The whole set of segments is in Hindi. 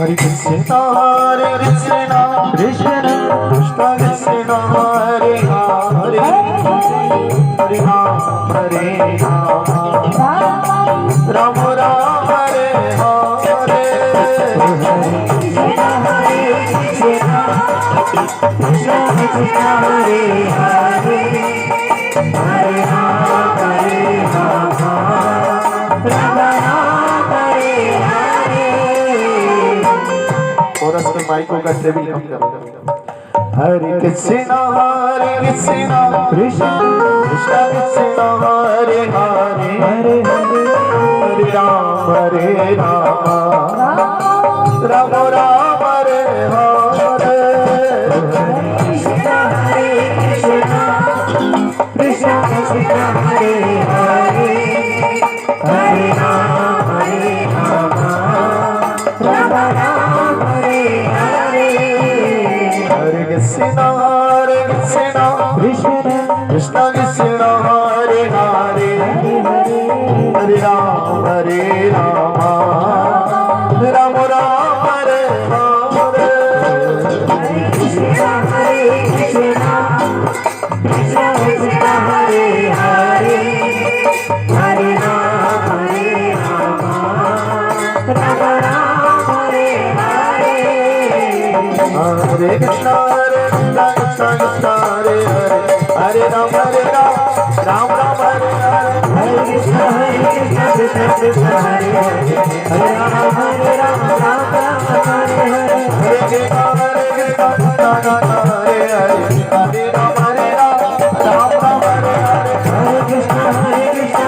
Hare Krishna Krishna Krishna Krishna Hare Hare Hare Ram Ram Hare Hare Krishna Krishna Hare Hare Hare Ram Ram Hare Hare। Chorus में माइकों का ट्रेवल कम करो। हरे कृष्णा कृष्ण कृष्ण कृष्ण हरे हरे हरे हरे राम राम राम हरे हरे कृष्ण कृष्ण कृष्ण हरे हरे हरे राम राम राम हरे हरे हरे कृष्ण कृष्ण कृष्ण कृष्ण हरे हरे हरे राम राम राम हरे हरे कृष्ण कृष्ण कृष्ण कृष्ण हरे हरे हरे राम राम राम हरे हरे हरे कृष्ण कृष्ण कृष्ण हरे हरे हरे राम राम राम हरे हरे हरे कृष्ण कृष्ण कृष्ण हरे हरे हरे राम राम राम हरे हरे हरे कृष्ण हरे हरे राम राम हरे हरे हरे कृष्ण कृष्ण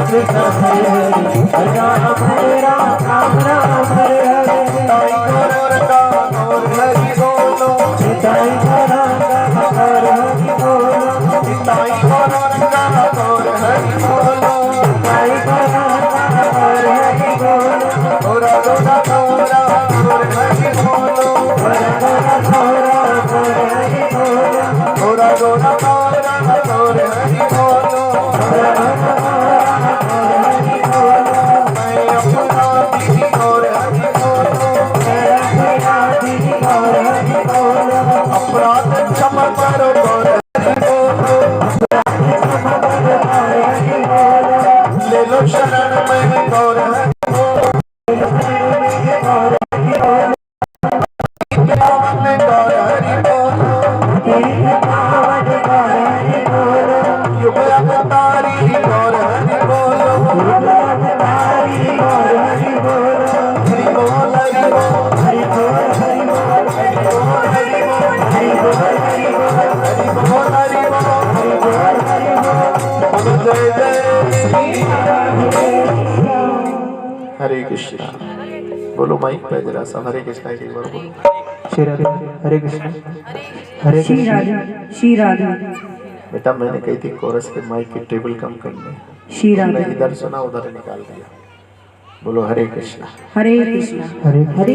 कृष्ण हरे हरे हरे राम राम हरे हरे ताई गौर हरि बोलो ताई गौर हरि बोलो ताई गौर हरि बोलो ताई गौर हरि बोलो गोरा गोरा गोरा हरि बोलो गोरा गोरा गोरा हरि बोलो गोरा गोरा गोरा हरि बोलो गोरा गोरा गोरा हरि बोलो मैं अपना दीदी गौर हरि बोलो मैं अपना दीदी गौर हरि बोलो अपराध क्षमा करो गौर हरि बोलो ले लो शरण में गौर हरि बोलो गौर हरि बोलो गौर हरि बोलो युग अवतारी गौर हरि बोलो हरि बोल हरि बोल हरि बोल हरि बोल हरि बोल हरि बोल हरि बोल हरि बोल हरि बोल हरि बोल हरि बोल हरि बोल हरि बोल जय जय श्री हरे कृष्णा। बोलो माइक पे जरा सा हरे कृष्णा एक बार बोलो। हरे कृष्णा हरे कृष्णा श्री राधे। बेटा मैंने कही थी कोरस के माइक की टेबल कम करनी। श्री राधे। इधर सुना उधर निकाल दिया। बोलो हरे कृष्णा हरे कृष्णा हरे हरे।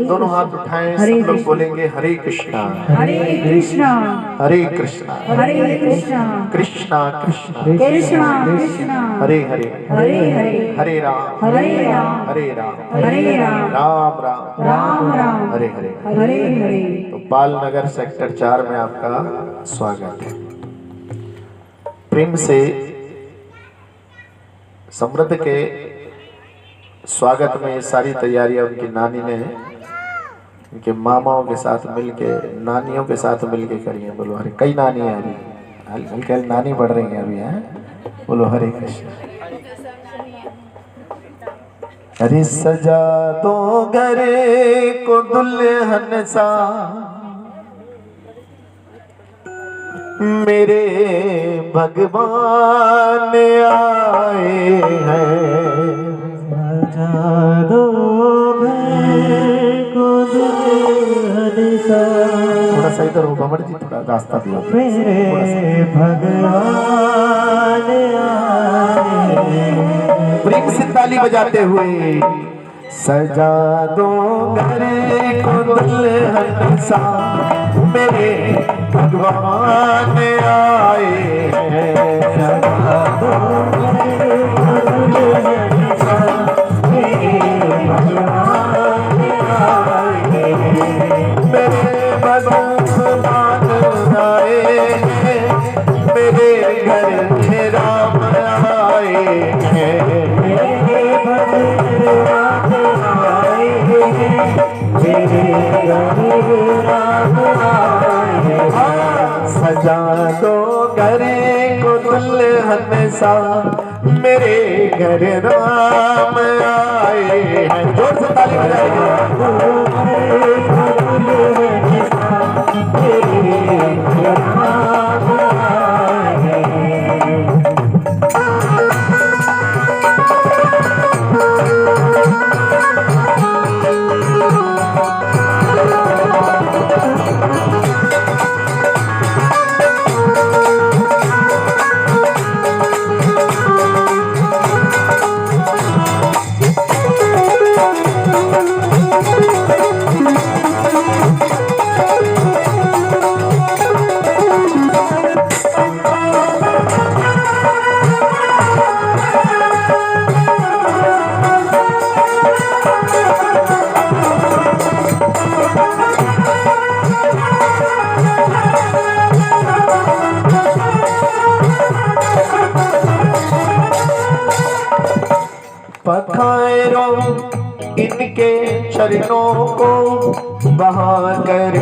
दोनों हाथ उठाएं सब लोग बोलेंगे हरे कृष्णा हरे कृष्णा हरे कृष्णा हरे कृष्णा कृष्णा कृष्णा कृष्णा कृष्णा हरे हरे हरे हरे हरे राम हरे राम हरे राम हरे राम राम राम राम राम हरे हरे हरे हरे। तो बाल नगर सेक्टर 4 में आपका स्वागत है। प्रेम से समृद्ध के स्वागत में सारी तैयारियां उनकी नानी ने उनके मामाओं के साथ मिलके नानियों के साथ मिलके करी है। बोलो हरे कई नानी है अभी हल्की नानी बढ़ रही है अभी हैं। बोलो हरे कृष्ण। अरे सजा दो घर को दुल्हन सा मेरे भगवान आए हैं। सजा दो को दुल्हन सा। थोड़ा सा इधर हो भंवर जी थोड़ा रास्ता दिया। मेरे भगवान आए प्रेम से ताली बजाते हुए सजा दो घर को दुल्हन सा मेरे भगवान आए हैं। सजा दो घर को दुल्हन सा मेरे भगवान आए हंसा मेरे घर राम आए हैं। जोर से ताली पखारो इनके चरणों को बहाकर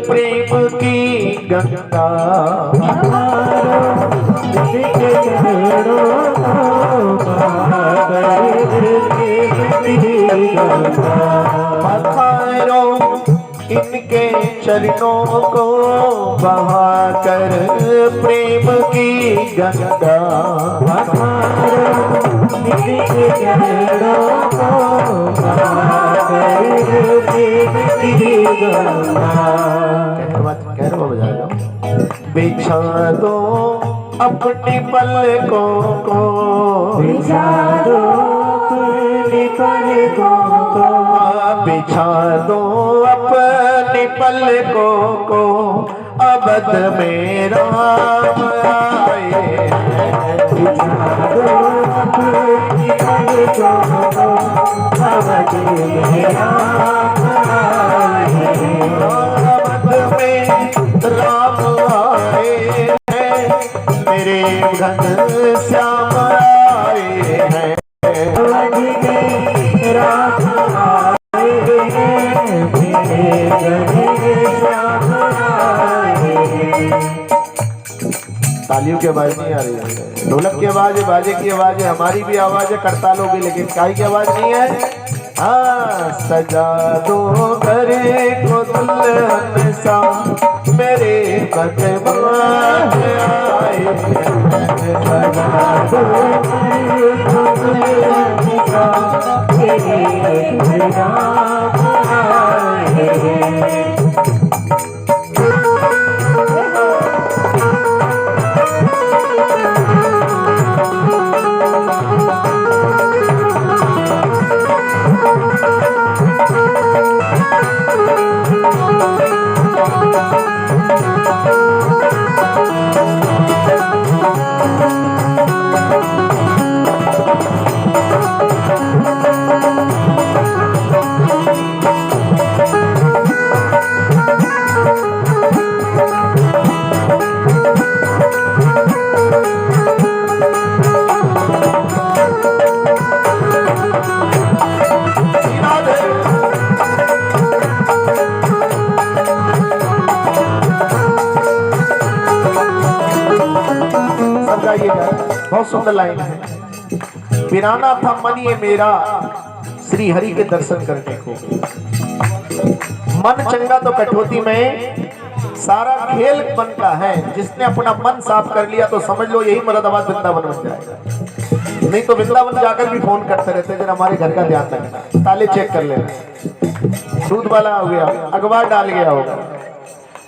प्रेम की गंगा। इनके चरणों को बहाकर प्रेम की गंगा। पखारो इनके चरणों को बहाकर प्रेम की गंगा। बिछा दो अपनी पलकों को, बिछा दो अपनी पलकों को, बिछा दो अपनी पलकों को, अबद में राम आए हैं। बिछा दो अपनी पलकों को, अबद में राम आए हैं। अबद में राम आए हैं, मेरे घन श्याम आए हैं। अवध में राम आए हैं, मेरे घन श्याम आए हैं। तालियों की आवाज नहीं आ रही है, ढोलक की आवाज है, बाजे की आवाज है, हमारी भी आवाज है, करतालों की, लेकिन काई की आवाज नहीं है। हाँ, सजा दो घरे को दुल्हन सा मेरे भगवान आए। सजा दो घरे को दुल्हन सा मेरे भगवान आए। बहुत सुंदर लाइन है। पिराना था मन ये मेरा श्री हरि के दर्शन करने को, मन चंगा तो कठौती में सारा खेल मन का है। जिसने अपना मन साफ कर लिया तो समझ लो यही मुरादाबाद वृंदावन बन जाएगा। नहीं तो वृंदावन जाकर भी फोन करते रहते जरा हमारे घर का ध्यान रखना, ताले चेक कर लेना, दूध वाला हो गया, अखबार डाल गया होगा।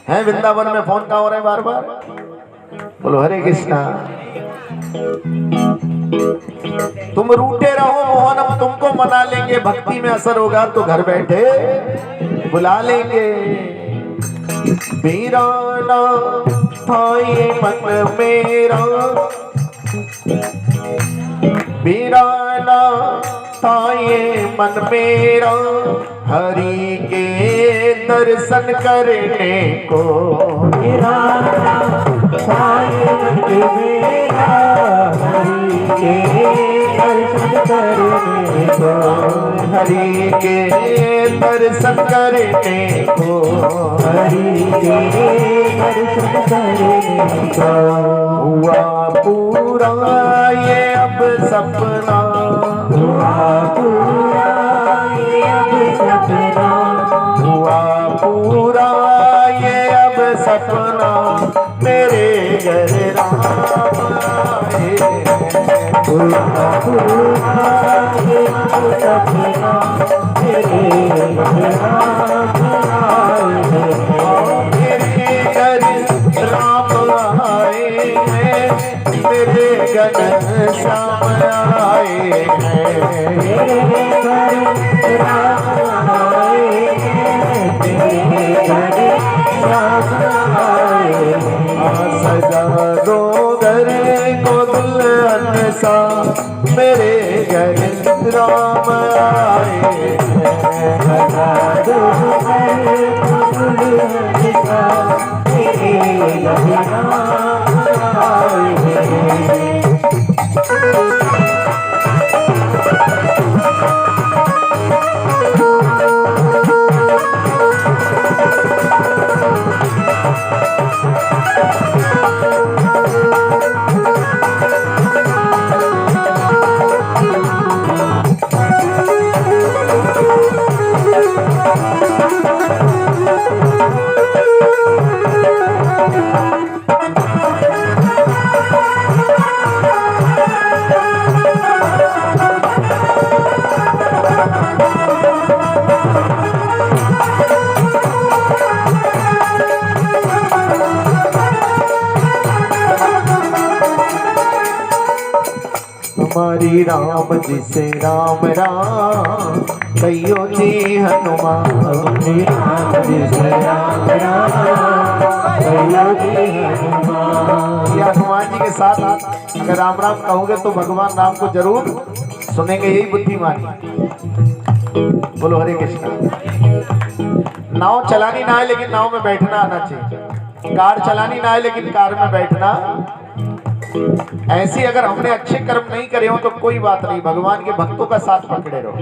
है वृंदावन में फोन कहाँ हो रहे हैं बार बार। बोलो हरे कृष्णा। तुम रूठे रहो मोहन, हम तुमको मना लेंगे, भक्ति में असर होगा तो घर बैठे बुला लेंगे। वीराना था ये मन मेरा, वीराना था ये मन मेरा, हरि के दर्शन करने को। वीराना था ये मन मेरा, हरि के दर्शन करने को, हरि के दर्शन करने को, हरि के दर्शन करने को हुआ पूरा ये अब सपना, हुआ पूरा ये अब सपना, हुआ पूरा ये अब सपना, मेरे घर राम आए। हुआ पूरा ये अब सपना, मेरे राम आए। मेरे घर राम आए हैं, मेरे घर श्याम आए हैं। मेरे घर राम आए हैं, मेरे घर श्याम आए हैं। सजा दो घर को दुल्हन सा, मेरे घर राम आए हैं। सजा दो घर को दुल्हन सा, मेरे घर राम आए हैं। हमारी राम जी से राम राम, कहियो जी हनुमान। हमारी राम जी से राम राम, कहियो जी हनुमान। ये हनुमान जी के साथ अगर राम राम कहोगे तो भगवान राम को जरूर सुनेंगे, यही बुद्धिमानी। बोलो हरे कृष्णा। नाव चलानी ना है लेकिन नाव में बैठना आना चाहिए। कार चलानी ना है लेकिन कार में बैठना। ऐसी अगर हमने अच्छे कर्म नहीं करे हो तो कोई बात नहीं, भगवान के भक्तों का साथ पकड़े रहो।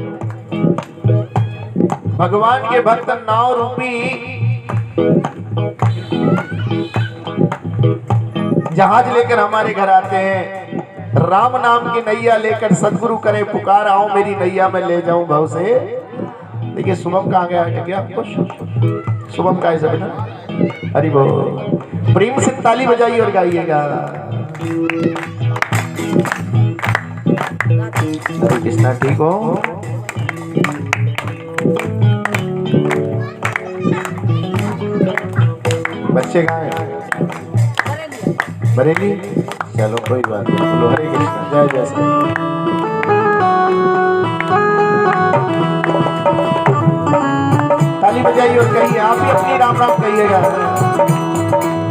भगवान के भक्त नाव रूपी जहाज लेकर हमारे घर आते हैं। राम नाम की नैया लेकर सदगुरु करे पुकार, आओ मेरी नैया में ले जाऊं भाव से। देखिए शुभम कहाँ गया, क्या कुछ शुभम का ऐसा बेटा। हरि बोल। प्रेम से ताली बजाइए और गाइएगा। हरे कृष्णा। ठीक हो? बच्चे कहाँ हैं? बरेली। चलो कोई बात नहीं। बोलो हरे कृष्णा। जय जय श्री। ताली बजाइए और कहिए, आप भी अपनी राम राम कहिएगा।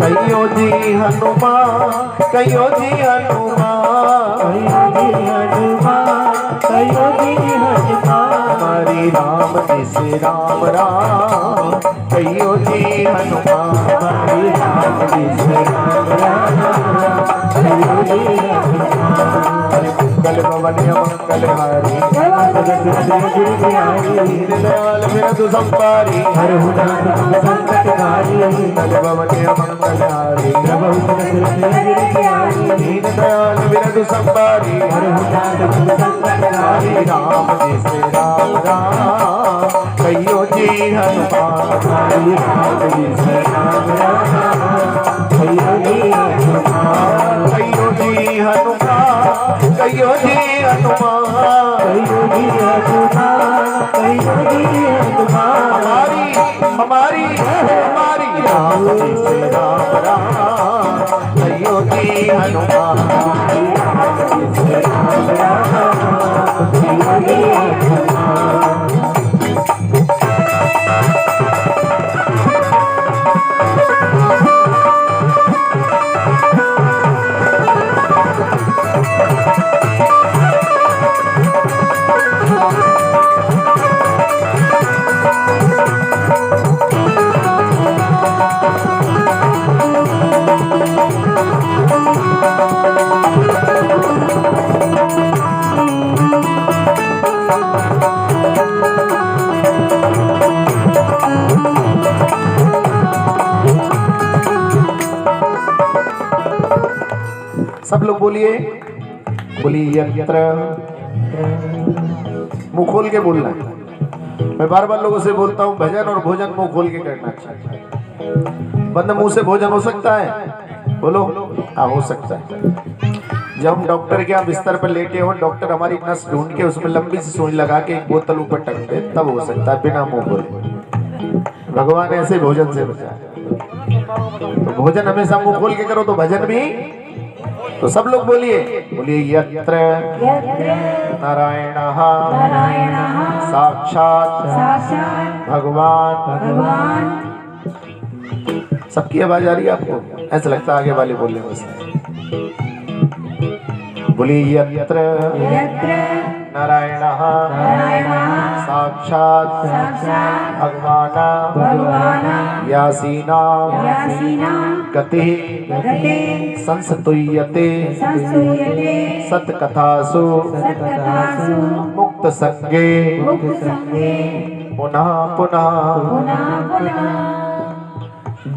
कहियो जी हनुमान, कहियो जी हनुमान, कहियो जी हनुमान, कहियो जी हनुमान। हमारी राम जी से राम राम, कहियो जी हनुमान। हमारी राम जी से राम राम, कहियो जी हनुमान। मंगल भवन मंगल हारी, दयाल बिरधु संपारी, हर संकट हारी। मंगल भवन मंगल हारी, दीन दयाल बिरधु संपारी, हर संकट हारी। राम जी से राम राम, कहियो जी हनुमान। हमारी राम जी से राम राम, कहियो जी हनुमान। कहियो जी हनुमान, कहियो जी हनुमान। कहियो जी हनुमान, कहियो जी हनुमान। हमारी हमारी राम जी से राम राम, कहियो जी हनुमान। राम जी से राम राम, कहियो जी हनुमान। सब लोग बोलिए, बोलिए यत्र। मुंह खोल के बोलना है। मैं बार बार लोगों से बोलता हूँ भजन और भोजन मुंह खोल के करना चाहिए। बंद मुंह से भोजन हो सकता है? बोलो। हाँ हो सकता है। जब हम डॉक्टर के यहाँ बिस्तर पर लेटे हो, डॉक्टर हमारी नस ढूंढ के उसमें लंबी सी सुई लगा के एक बोतल ऊपर टंग दे, तब हो सकता है बिना मुंह बोले। भगवान ऐसे भोजन से बचाए। तो भोजन हमेशा मुंह खोल के करो तो भजन भी। तो सब लोग बोलिए, बोलिए यत्र नारायणः साक्षात् भगवान। सबकी आवाज आ रही है आपको? ऐसा लगता है आगे वाले बोलने में से। बोलिए यत्र नारायणः साक्षात् भगवान यासीना गति संस्तूयते सत्कथासु मुक्त संगे पुनः पुनः।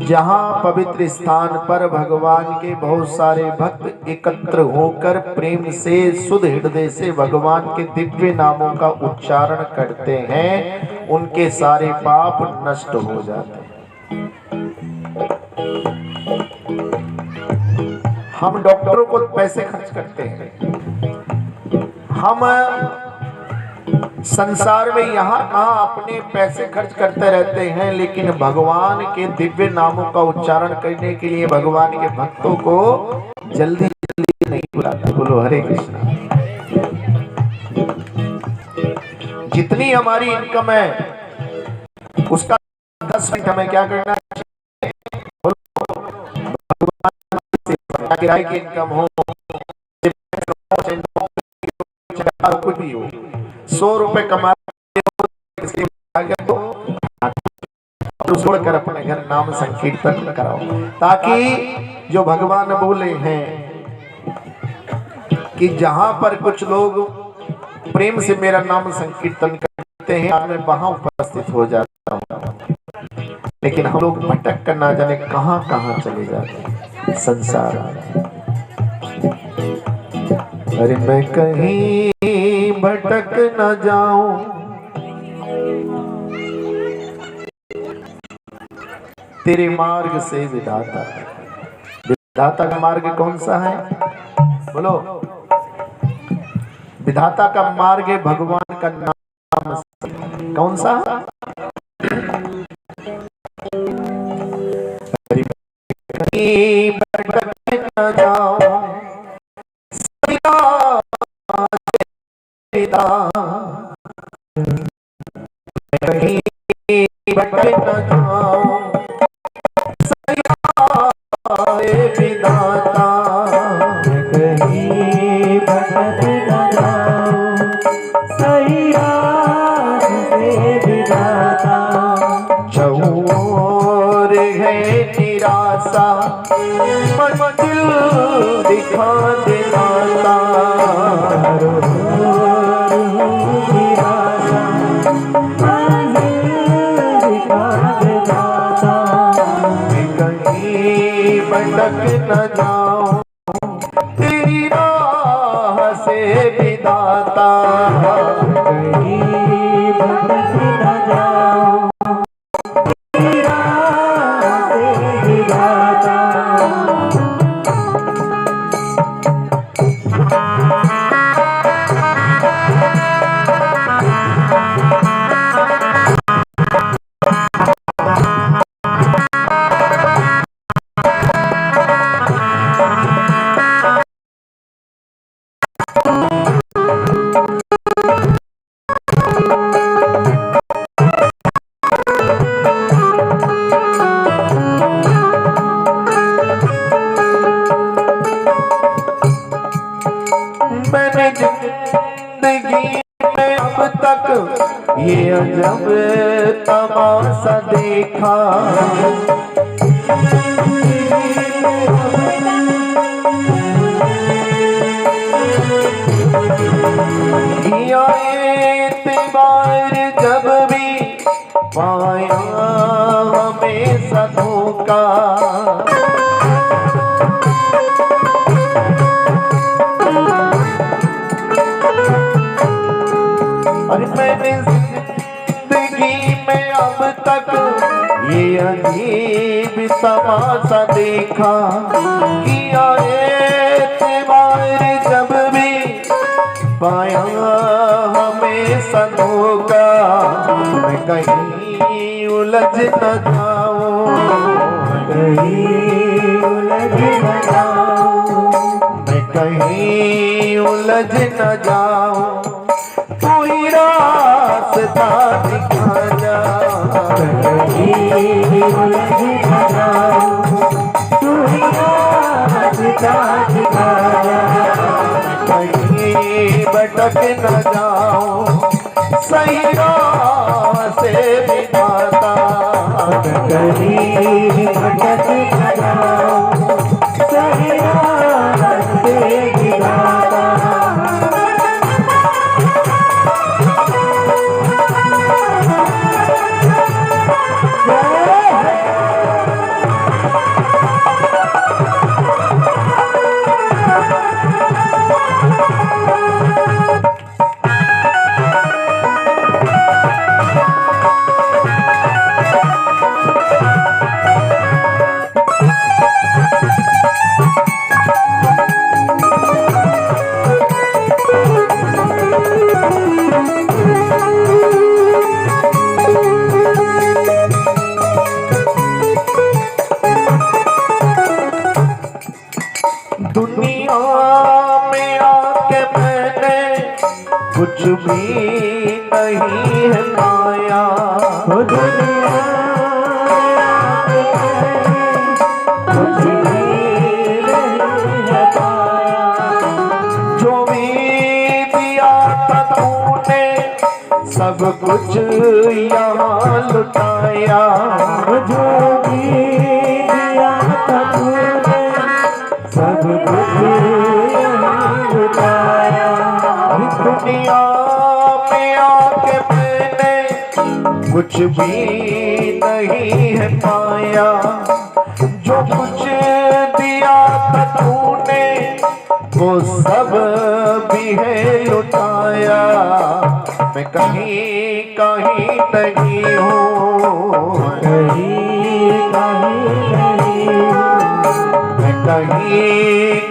जहाँ पवित्र स्थान पर भगवान के बहुत सारे भक्त एकत्र होकर प्रेम से शुद्ध हृदय से भगवान के दिव्य नामों का उच्चारण करते हैं, उनके सारे पाप नष्ट हो जाते हैं। हम डॉक्टरों को पैसे खर्च करते हैं, हम संसार में यहाँ अपने पैसे खर्च करते रहते हैं, लेकिन भगवान के दिव्य नामों का उच्चारण करने के लिए भगवान के भक्तों को जल्दी जल्दी नहीं बुलाते। बोलो हरे कृष्णा। जितनी हमारी इनकम है उसका 10% हमें क्या करना चाहिए? भगवान किराए की इनकम हो, कुछ भी हो, 100 रुपए कमा तो छोड़कर अपने घर नाम संकीर्तन कराओ, ताकि जो भगवान बोले हैं कि जहां पर कुछ लोग प्रेम से मेरा नाम संकीर्तन करते हैं मैं वहां उपस्थित हो जाता हूं। लेकिन हम लोग भटक कर ना जाने कहां कहां चले जाते हैं संसार में। अरे मैं कहीं भटक न जाऊं, तेरे मार्ग से विधाता। विधाता का मार्ग कौन सा है? बोलो। विधाता का मार्ग है भगवान का नाम। कौन सा? अरे कहीं भटक न जाऊं कहीं भटक न जाऊं विधाता, कहीं भटक न जाऊं सही राह से विधाता। चौर है निराशा मंजिल दिखा देता। भटक न जाऊं तेरी राह से विधाता, कहीं भटक न जाऊं तेरी राह से विधाता। मैंने जिंदगी में अब तक ये अजब तमाशा देखा। एतबार जब भी पाया हमेशा धोखा। अरे मैंने जिंदगी में अब तक ये अजीब तमाशा देखा, किया एतबार जब भी पाया हमें सनों मैं कहीं उलझ न जाऊं, कहीं उलझ न जाऊं, मैं कहीं उलझ न जाऊं, तू ही रास्ता दिखा जा, कहीं उलझ न जाऊं, तू ही रास्ता दिखा जा, कहीं भटक न जाऊं, सही राह से विधाता, कहीं भटक न जाऊं, सही राह से विधाता। दुनिया में आके मैंने कुछ भी नहीं है पाया, ओ दुनिया कुछ भी नहीं है पाया, जो भी दिया था तूने सब कुछ यहाँ लुटाया, जो भी दिया था तूने सब कुछ यहाँ लुटाया। दुनिया में आके मैंने कुछ भी नहीं है पाया, जो कुछ दिया था तूने वो सब भी है लुटाया, मैं कहीं कहीं नहीं हूँ, कहीं नहीं मैं कहीं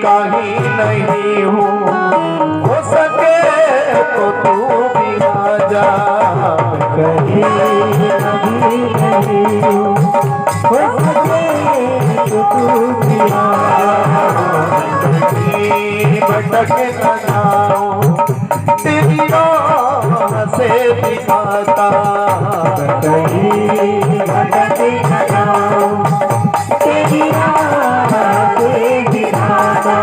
कहीं नहीं हूँ, हो सके तो तू भी आ जा, कहीं नहीं हो सके तो तू भी आ, कहीं भटक न जाऊं, तेरी राह से दिखाता, कहीं भटक न जाऊं, तेरी राह से दिखाता।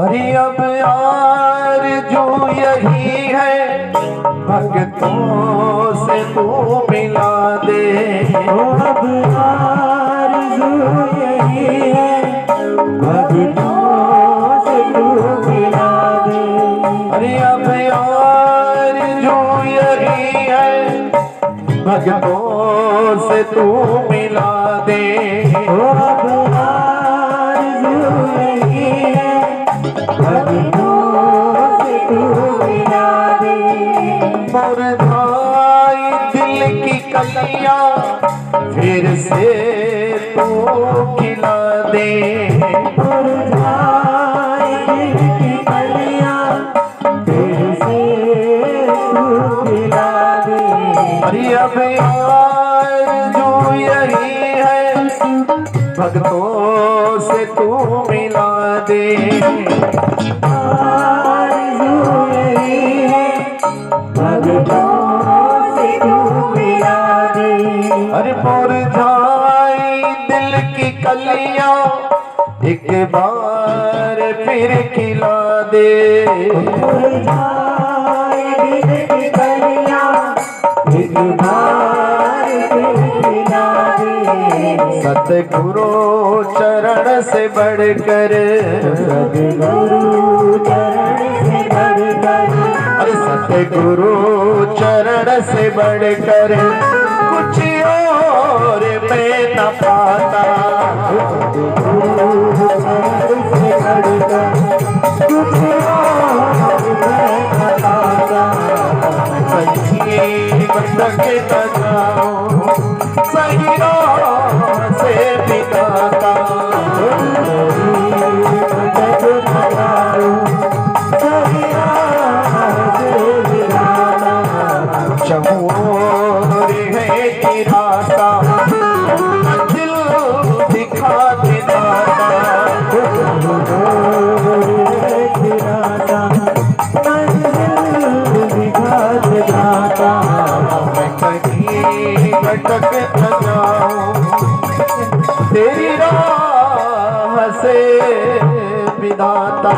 अरे अब यार जो यही है भक्तों से तू मिला दे, अब आरज़ू यही है भक्तों से तू मिला दे। अरे अब यार जो यही है भक्तों से तू मिला दे, अब आरज़ू यही है भक्तों से तू मिला दे। मुरझाई दिल की कलियां फिर से तू खिला दे, मुरझाई दिल की कलियां फिर से तू खिला दे। अरे अब यार जो यही है भक्तों से तू मिला दे। फिर खिला दे। मुरझाए दिल की कलियां एक बार फिर खिला दे। सतगुरु चरण से बढ़कर, सतगुरु चरण से बढ़कर, अरे सतगुरु चरण से बढ़कर कुछ और मैं न पाता। सतगुरु चरण से बढ़कर कुछ और मैं न पाता। सही बंधक न जाऊं, सही राह से बिताता। चमोर है कि रास्ता दिल दिखा दे दाता। मैं कहीं भटक न जाऊं, तेरी राह से विधाता।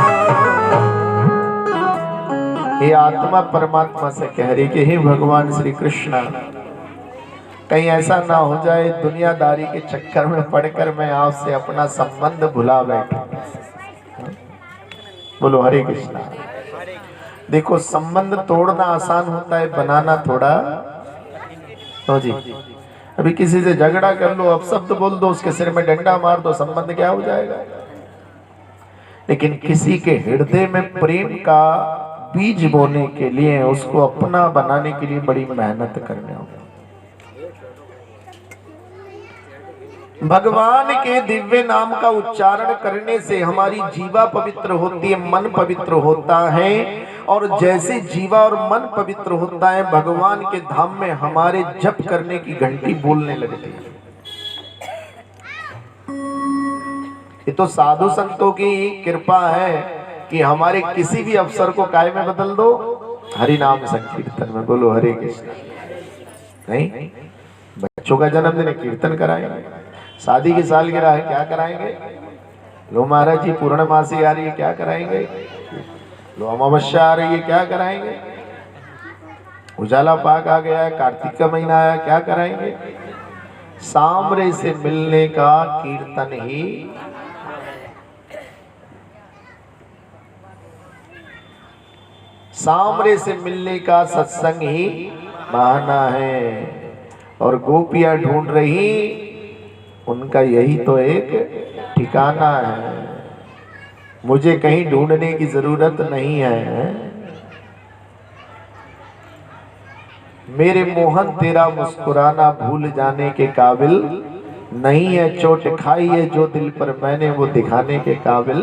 ये आत्मा परमात्मा से कह रही कि हे भगवान श्री कृष्ण, कहीं ऐसा ना हो जाए दुनियादारी के चक्कर में पड़कर मैं आपसे अपना संबंध भुला बैठूं। बोलो हरे कृष्णा। देखो, संबंध तोड़ना आसान होता है, बनाना थोड़ा। तो जी अभी किसी से झगड़ा कर लो, अब शब्द बोल दो, उसके सिर में डंडा मार दो, संबंध क्या हो जाएगा। लेकिन किसी के हृदय में प्रेम का बीज बोने के लिए, उसको अपना बनाने के लिए बड़ी मेहनत करनी होगी। भगवान के दिव्य नाम का उच्चारण करने से हमारी जीवा पवित्र होती है, मन पवित्र होता है। और जैसे जीवा और मन पवित्र होता है, भगवान के धाम में हमारे जप करने की घंटी बोलने लगती है। ये तो साधु संतों की कृपा है कि हमारे किसी भी अवसर को काय में बदल दो, हरि नाम संकीर्तन में। बोलो हरे कृष्ण। नहीं, बच्चों का जन्मदिन है, कीर्तन कराएंगे। शादी की सालगिरह है, क्या कराएंगे। लो महाराज जी पूर्णमासी आ रही है, क्या कराएंगे। लो अमावस्या आ रही है, क्या कराएंगे। उजाला पाक आ गया है, कार्तिक का महीना आया, क्या कराएंगे। सामरे से मिलने का कीर्तन ही, सामरे से मिलने का सत्संग ही बहाना है। और गोपियां ढूंढ रही, उनका यही तो एक ठिकाना है। मुझे कहीं ढूंढने की जरूरत नहीं है। मेरे मोहन तेरा मुस्कुराना भूल जाने के काबिल नहीं है। चोट खाई है जो दिल पर मैंने, वो दिखाने के काबिल।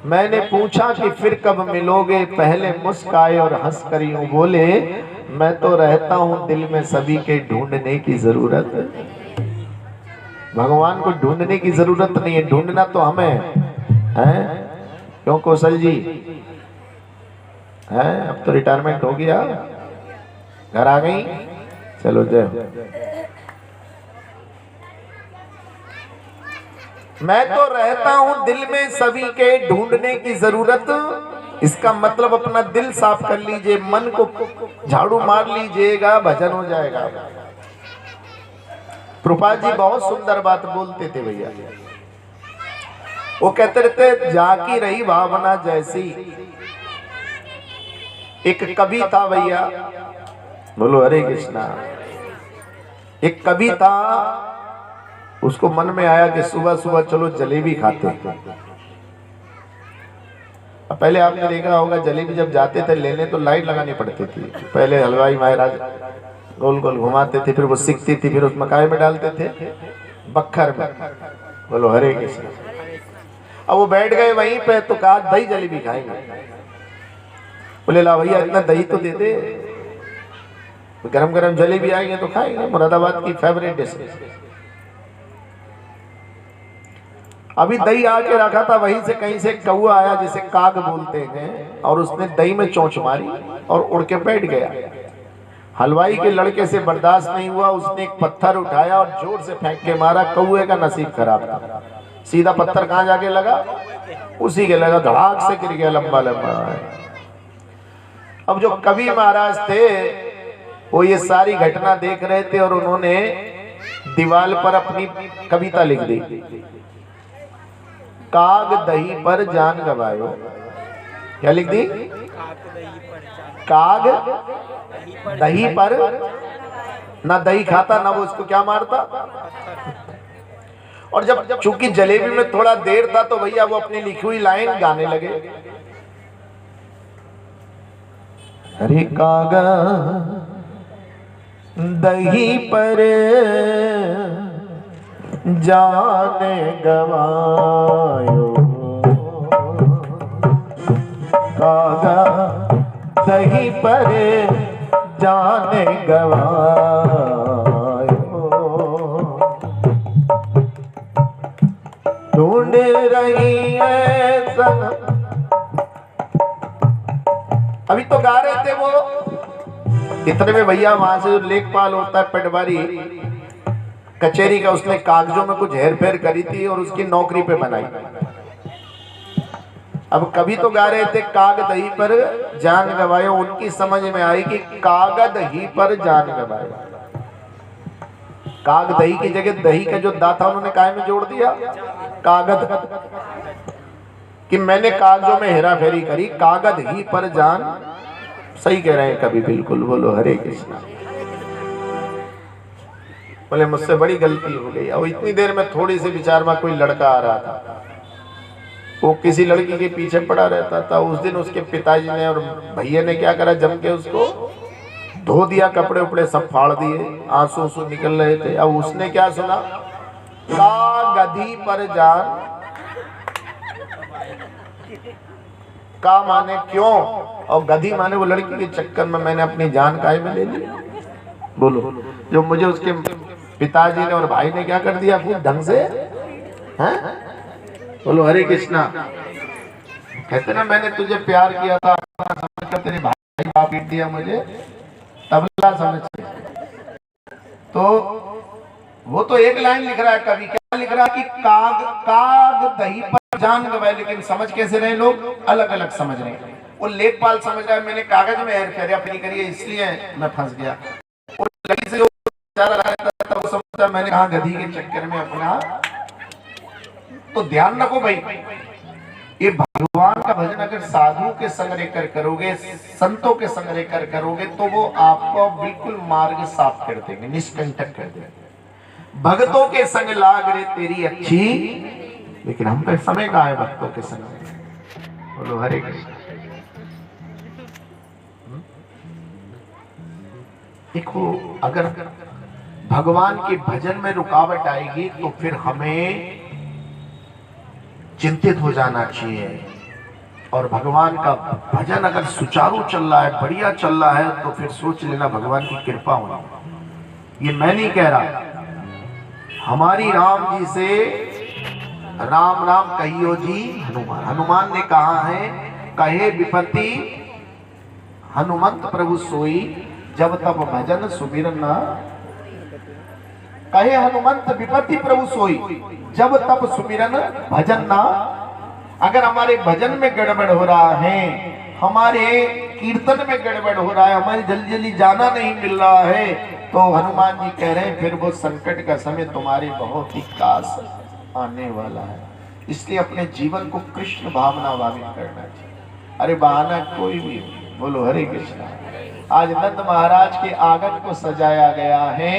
मैंने पूछा कि फिर कब मिलोगे, पहले मुस्काए और हंस कर यूं बोले, मैं तो रहता हूं दिल में सभी के, ढूंढने की जरूरत। भगवान को ढूंढने की जरूरत नहीं है, ढूंढना तो हमें है। क्यों कौशल जी है, अब तो रिटायरमेंट हो गया, घर आ गई, चलो जय। मैं तो रहता हूं दिल में सभी के, ढूंढने की जरूरत। इसका मतलब अपना दिल साफ कर लीजिए, मन को झाड़ू मार लीजिएगा, भजन हो जाएगा। प्रभुपाद जी बहुत सुंदर बात बोलते थे भैया। वो कहते रहते, जाकी रही भावना जैसी। एक कवि था भैया, बोलो हरे कृष्णा। एक कवि था, उसको मन में आया कि सुबह सुबह चलो जलेबी खाते हैं। पहले आपने देखा होगा, जलेबी जब जाते थे लेने तो लाइन लगानी पड़ती थी। पहले हलवाई महाराज गोल गोल घुमाते थे, फिर वो सिकती थी, फिर उस मकाई में डालते थे, बक्खर में। बोलो हरे कृष्ण। अब वो बैठ गए वहीं पे, तो कहा दही जलेबी खाएंगे। बोले ला भैया इतना दही तो दे दे, गरम गरम जलेबी आएंगे तो खाएंगे, मुरादाबाद की फेवरेट डिश। अभी दही आके रखा था, वहीं से कहीं से कौआ आया जिसे काग बोलते हैं, और उसने दही में चोंच मारी और उड़ के बैठ गया। हलवाई के लड़के से बर्दाश्त नहीं हुआ, उसने एक पत्थर उठाया और जोर से फेंक के मारा। कौए का नसीब खराब था, सीधा पत्थर कहाँ जाके लगा, उसी के लगा, धड़ाक से गिर गया लंबा लंबा। अब जो कवि महाराज थे वो ये सारी घटना देख रहे थे और उन्होंने दीवार पर अपनी कविता लिख दी, काग दही पर जान गवायो। क्या लिख दी? काग दही पर, ना दही खाता ना वो उसको क्या मारता। और जब चूंकि जलेबी में थोड़ा देर था तो भैया वो अपनी लिखी हुई लाइन गाने लगे, अरे कागा दही पर जाने गवायो, कागा दही पर जाने गवायो, ढूंढ रही है संग। अभी तो गा रहे थे वो, इतने में भैया वहां से जो लेखपाल होता है पटवारी कचहरी का, उसने कागजों में कुछ हेर फेर करी थी और उसकी नौकरी पे बनाई। अब कभी तो गा रहे थे काग दही पर जान गवायो, उनकी समझ में आई कि कागद ही पर जान गवायो। काग दही की जगह दही का जो दा था उन्होंने काय में जोड़ दिया, कागद, कि मैंने कागजों में हेरा फेरी करी, कागद ही पर जान। सही कह रहे हैं कभी, बिल्कुल। बोलो हरे कृष्णा। बोले मुझसे बड़ी गलती हो गई। और इतनी देर में थोड़ी सी विचार में कोई लड़का आ रहा था, वो किसी लड़की के पीछे पड़ा रहता था। उस दिन उसके पिताजी ने और भैया ने क्या करा, जम के उसको धो दिया, कपड़े उपड़े सब फाड़ दिए, आंसू आंसू निकल रहे थे। अब उसने क्या सुना, का गधी पर जान, का माने क्यों, और गधी माने वो लड़की के चक्कर में मैंने अपनी जान काहे में ले ली। बोलो, जो मुझे उसके पिताजी ने और भाई ने क्या कर दिया खूब ढंग से, हैं? बोलो हरे कृष्णा। कहते ना मैंने तुझे प्यार किया था, समझकर तेरे भाई बाप पीट दिया मुझे, तबला समझ के। तो वो तो एक लाइन लिख रहा है कवि, क्या लिख रहा है कि काग काग दही पर जान गवाए, लेकिन समझ कैसे रहे लोग, अलग अलग समझ रहे हैं। वो लेखपाल समझ रहा है मैंने कागज में हेरफेर अपनी करी है इसलिए मैं फंस गया। और गधी से वो समझता मैंने कहा गधी के चक्कर में अपना। तो ध्यान रखो भाई, ये भगवान का भजन अगर साधु के संग रहकर करोगे, संतों के संग रहकर करोगे, तो वो आपको बिल्कुल मार्ग साफ कर देंगे, निष्कंटक कर देंगे। भक्तों के संग लाग रे तेरी अच्छी, लेकिन हम पे समय कहाँ है भक्तों के संग। बोलो हरे कृष्ण। देखो अगर भगवान के भजन में रुकावट आएगी तो फिर हमें चिंतित हो जाना चाहिए। और भगवान का भजन अगर सुचारू चल रहा है, बढ़िया चल रहा है, तो फिर सोच लेना भगवान की कृपा होनी। ये मैं नहीं कह रहा, हमारी राम जी से राम राम कहियो जी हनुमान, हनुमान ने कहा है, कहे विपत्ति हनुमंत प्रभु सोई, जब तब भजन सुमिरन ना। कहे हनुमंत विपत्ति प्रभु सोई, जब तब सुमिरन भजन ना। अगर हमारे भजन में गड़बड़ हो रहा है, हमारे कीर्तन में गड़बड़ हो रहा है, हमारी जल्दी जल्दी जाना नहीं मिल रहा है, तो हनुमान जी कह रहे हैं फिर वो संकट का समय तुम्हारे बहुत ही पास आने वाला है। इसलिए अपने जीवन को कृष्ण भावना भावित करना चाहिए। अरे बहाना कोई भी। बोलो हरे कृष्णा। आज नंद महाराज के आंगन को सजाया गया है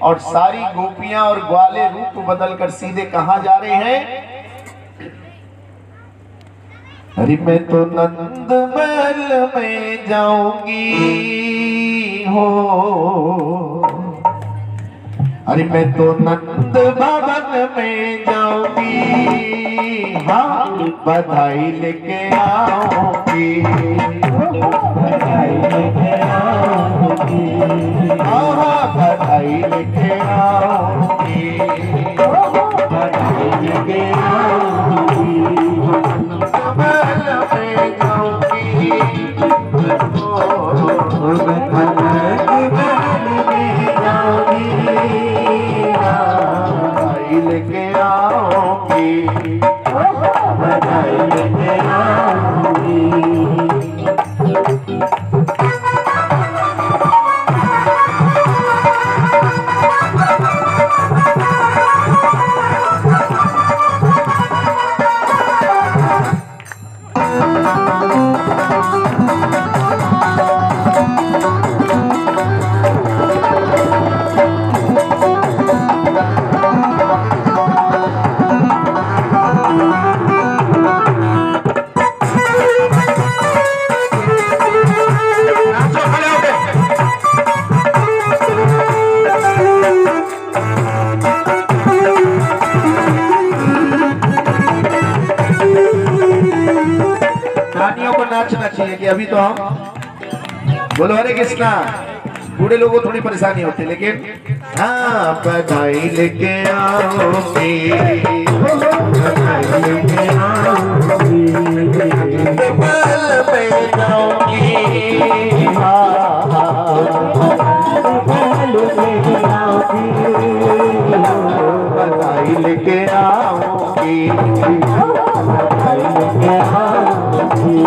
और सारी गोपियां और ग्वाले रूप बदलकर सीधे कहां जा रहे हैं। अरे मैं तो नंद महल में जाऊंगी हो, अरे मैं तो नंद भवन में जाऊंगी, हाँ बधाई लेके आऊंगी, बधाई लेके आऊंगी, हाँ बधाई लेके आऊंगी, बधाई लेके आऊंगी, महल में जाऊंगी, लेके आओगी। नाचना चाहिए कि अभी तो हम बोलो हरे कृष्णा। बूढ़े लोगों को थोड़ी परेशानी होती है, लेकिन हाँ बधाई लेके आओगी, बधाई लेके आओगी, बल में जाऊंगी, बल में जाऊंगी, बधाई लेके आओगी, बधाई लेके आओगी।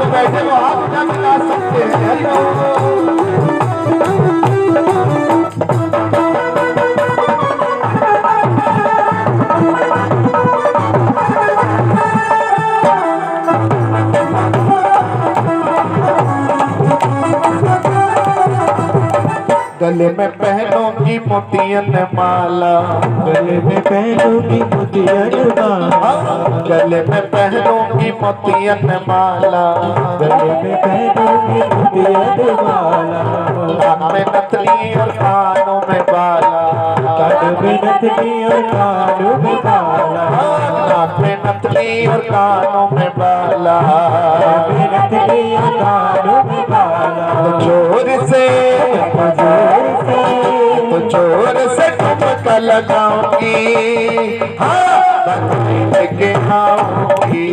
बैठे वो हाथ उठा के नाच सकते हैं। हरि बोल। गले में पहनूंगी मोतियन माला, गले में पहनूंगी मोतियन माला, गले में पहनूंगी मोतियन माला, गले में पहनूंगी मोतियन माला, कान में नथनी और कानों में बाला, कान में नथनी और कानों में बाला, नाक में नथनी और कानों में बाला, कान में नथनी और कानों में बाला, तो जोर से ठुमका लगाऊंगी, हाँ बधाई लेके आऊंगी,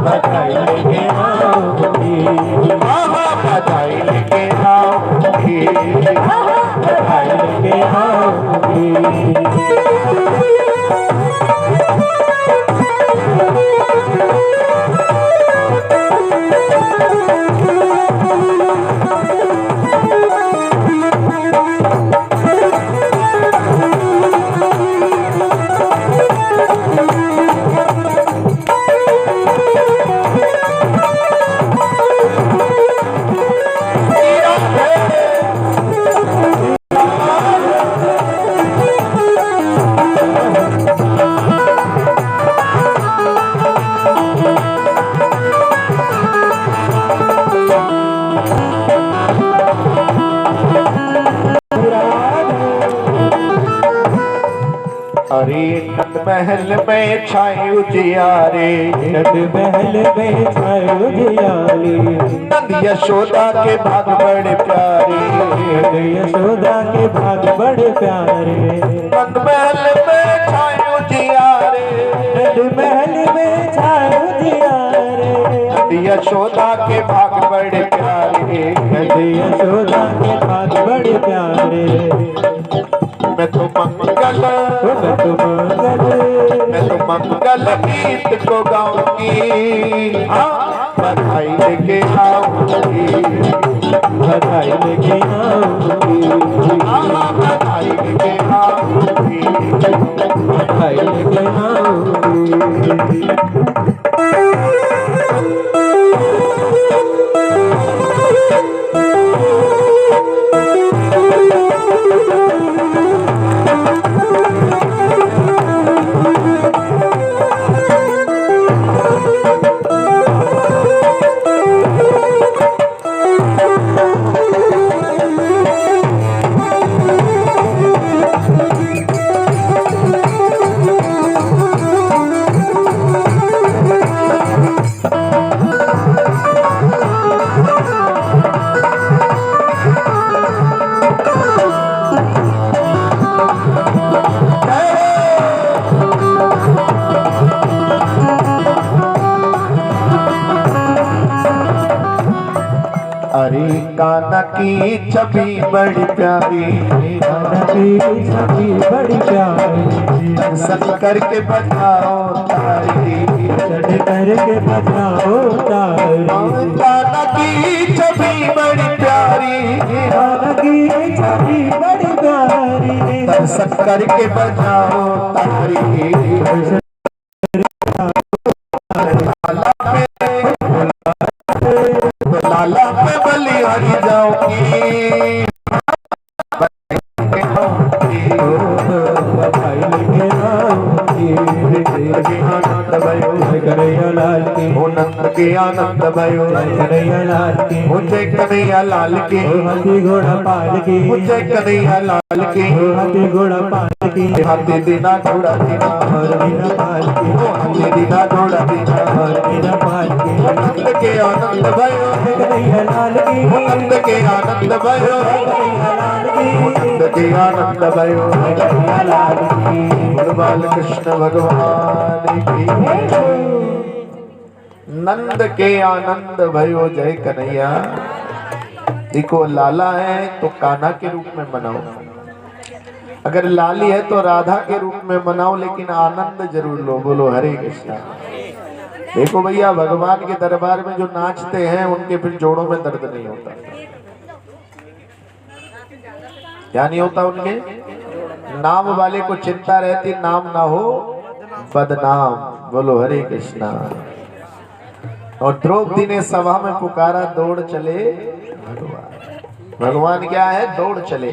बधाई लेके आऊंगी, हाँ बधाई लेके आऊंगी, बधाई लेके आऊंगी। अरे नंद महल में छाई उजियारे, नंद महल में छाई उजियारे, नंद यशोदा के भाग बड़े प्यारे, नंद यशोदा के भाग बड़े प्यारे, नंद महल में छाई उजियारे, नंद महल में छाई उजियारे, नंद यशोदा के भाग बड़े प्यारे, नंद यशोदा के भाग बड़े प्यारे, मैं तो मंगल गीत को गाऊंगी, हाँ बधाई लेके आऊंगी, बधाई लेके आऊंगी, हाँ बधाई लेके आऊंगी, बधाई लेके आऊंगी। अरे कान्हा की छवि बड़ी प्यारी, कान्हा की छवि बड़ी प्यारी, दर्शन करके बजाओ तारी, चढ़ करके बजाओ तारी, कान्हा की छवि बड़ी प्यारी, कान्हा की छवि बड़ी प्यारी, दर्शन करके बजाओ तारी। लाला पे बलिहारी जाओगी आनंद भयो कन्हैया लाल की, हो नंद के आनंद भयो कन्हैया लाल की, मुझे कन्हैया लाल की, हाथी घोड़ा पाल की, मुझे कन्हैया लाल की, हाथी घोड़ा पाल की, हाथी दीना घोड़ा दीना हर दीना पाल की, हाथी दीना घोड़ा दीना हर दीना पाल की, नंद के आनंद भयो कन्हैया लाल की, नंद के आनंद भयो कन्हैया लाल की, नंद के आनंद भयो कन्हैया लाल की, बोल बाल कृष्ण भगवान की। नंद के आनंद भयो जय कन्हैया। देखो लाला है तो कान्हा के रूप में मनाओ, अगर लाली है तो राधा के रूप में मनाओ, लेकिन आनंद जरूर लो। बोलो हरे कृष्णा। देखो भैया, भगवान के दरबार में जो नाचते हैं उनके फिर जोड़ों में दर्द नहीं होता। क्या नहीं होता उनके? नाम वाले को चिंता रहती, नाम ना हो बदनाम। बोलो हरे कृष्णा। और द्रौपदी ने सभा में पुकारा, दौड़ चले भगवान। भगवान क्या है? दौड़ चले।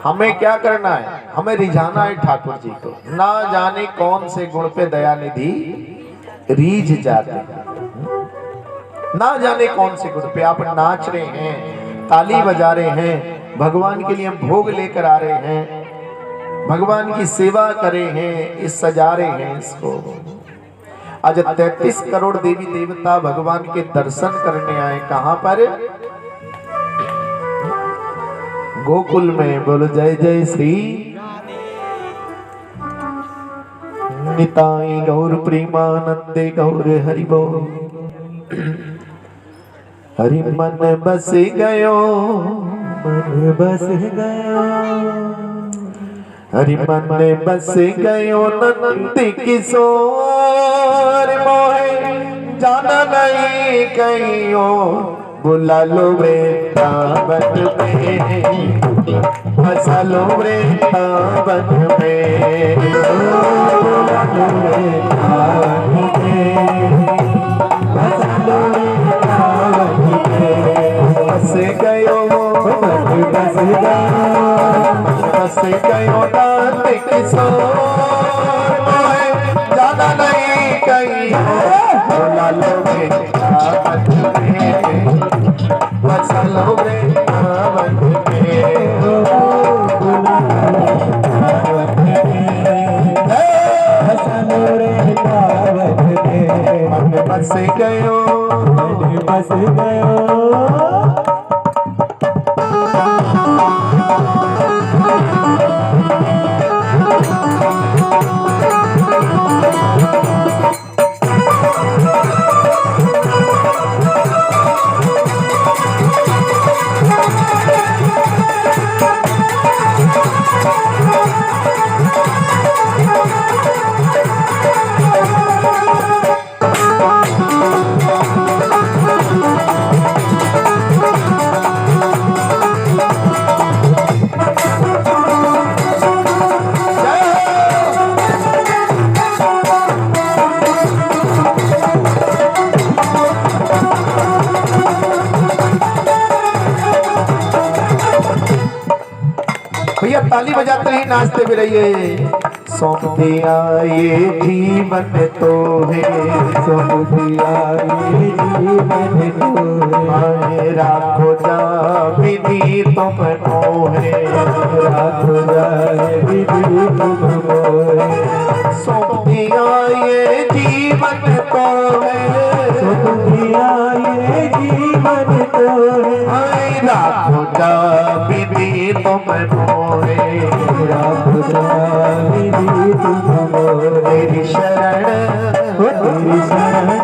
हमें क्या करना है? हमें रिझाना है ठाकुर जी को। ना जाने कौन से गुण पे दयानिधि रीझ जाते हैं। ना जाने कौन से गुण पे आप नाच रहे हैं, ताली बजा रहे हैं, भगवान के लिए भोग लेकर आ रहे हैं, भगवान की सेवा करे हैं, इस सजा रहे हैं इसको। आज 33 करोड़ देवी देवता भगवान के दर्शन करने आए। कहां पर? गोकुल में। बोलो जय जय श्री निताई गौर प्रेमानंदे गौर हरि बोल। हरि मन बस गयो, मन बस गयो, हरि मन बस गयो नंद किशोर मोहे जाना नहीं कहियो। बुला लो वृंदावन में, बसा लो वृंदावन में, बुला लो वृंदावन में, बसा लो वृंदावन में। बस गयो, बस गयो, बस गयो नंद किशोर मोहे जाना नहीं कहियो। बुला लो वृंदावन में, बसा लो वृंदावन में, बुला लो वृंदावन में, बसा लो वृंदावन में। मन बस गयो, मन बस गयो। भैया ताली बजाते ही नाचते भी रहिए। सौंप दिया ये जीवन तो है, सौंप दिया ये जीवन तो है, राखो जा विधि तुम मोहे, राखो जा विधि तुम मोहे। सौंप दिया ये जीवन तो है, सौंप दिया ये जीवन तो है, राखो जा विधि तुम मोहे, राखो जा विधि तुम मोहे। तेरी शरण, तेरी शरण,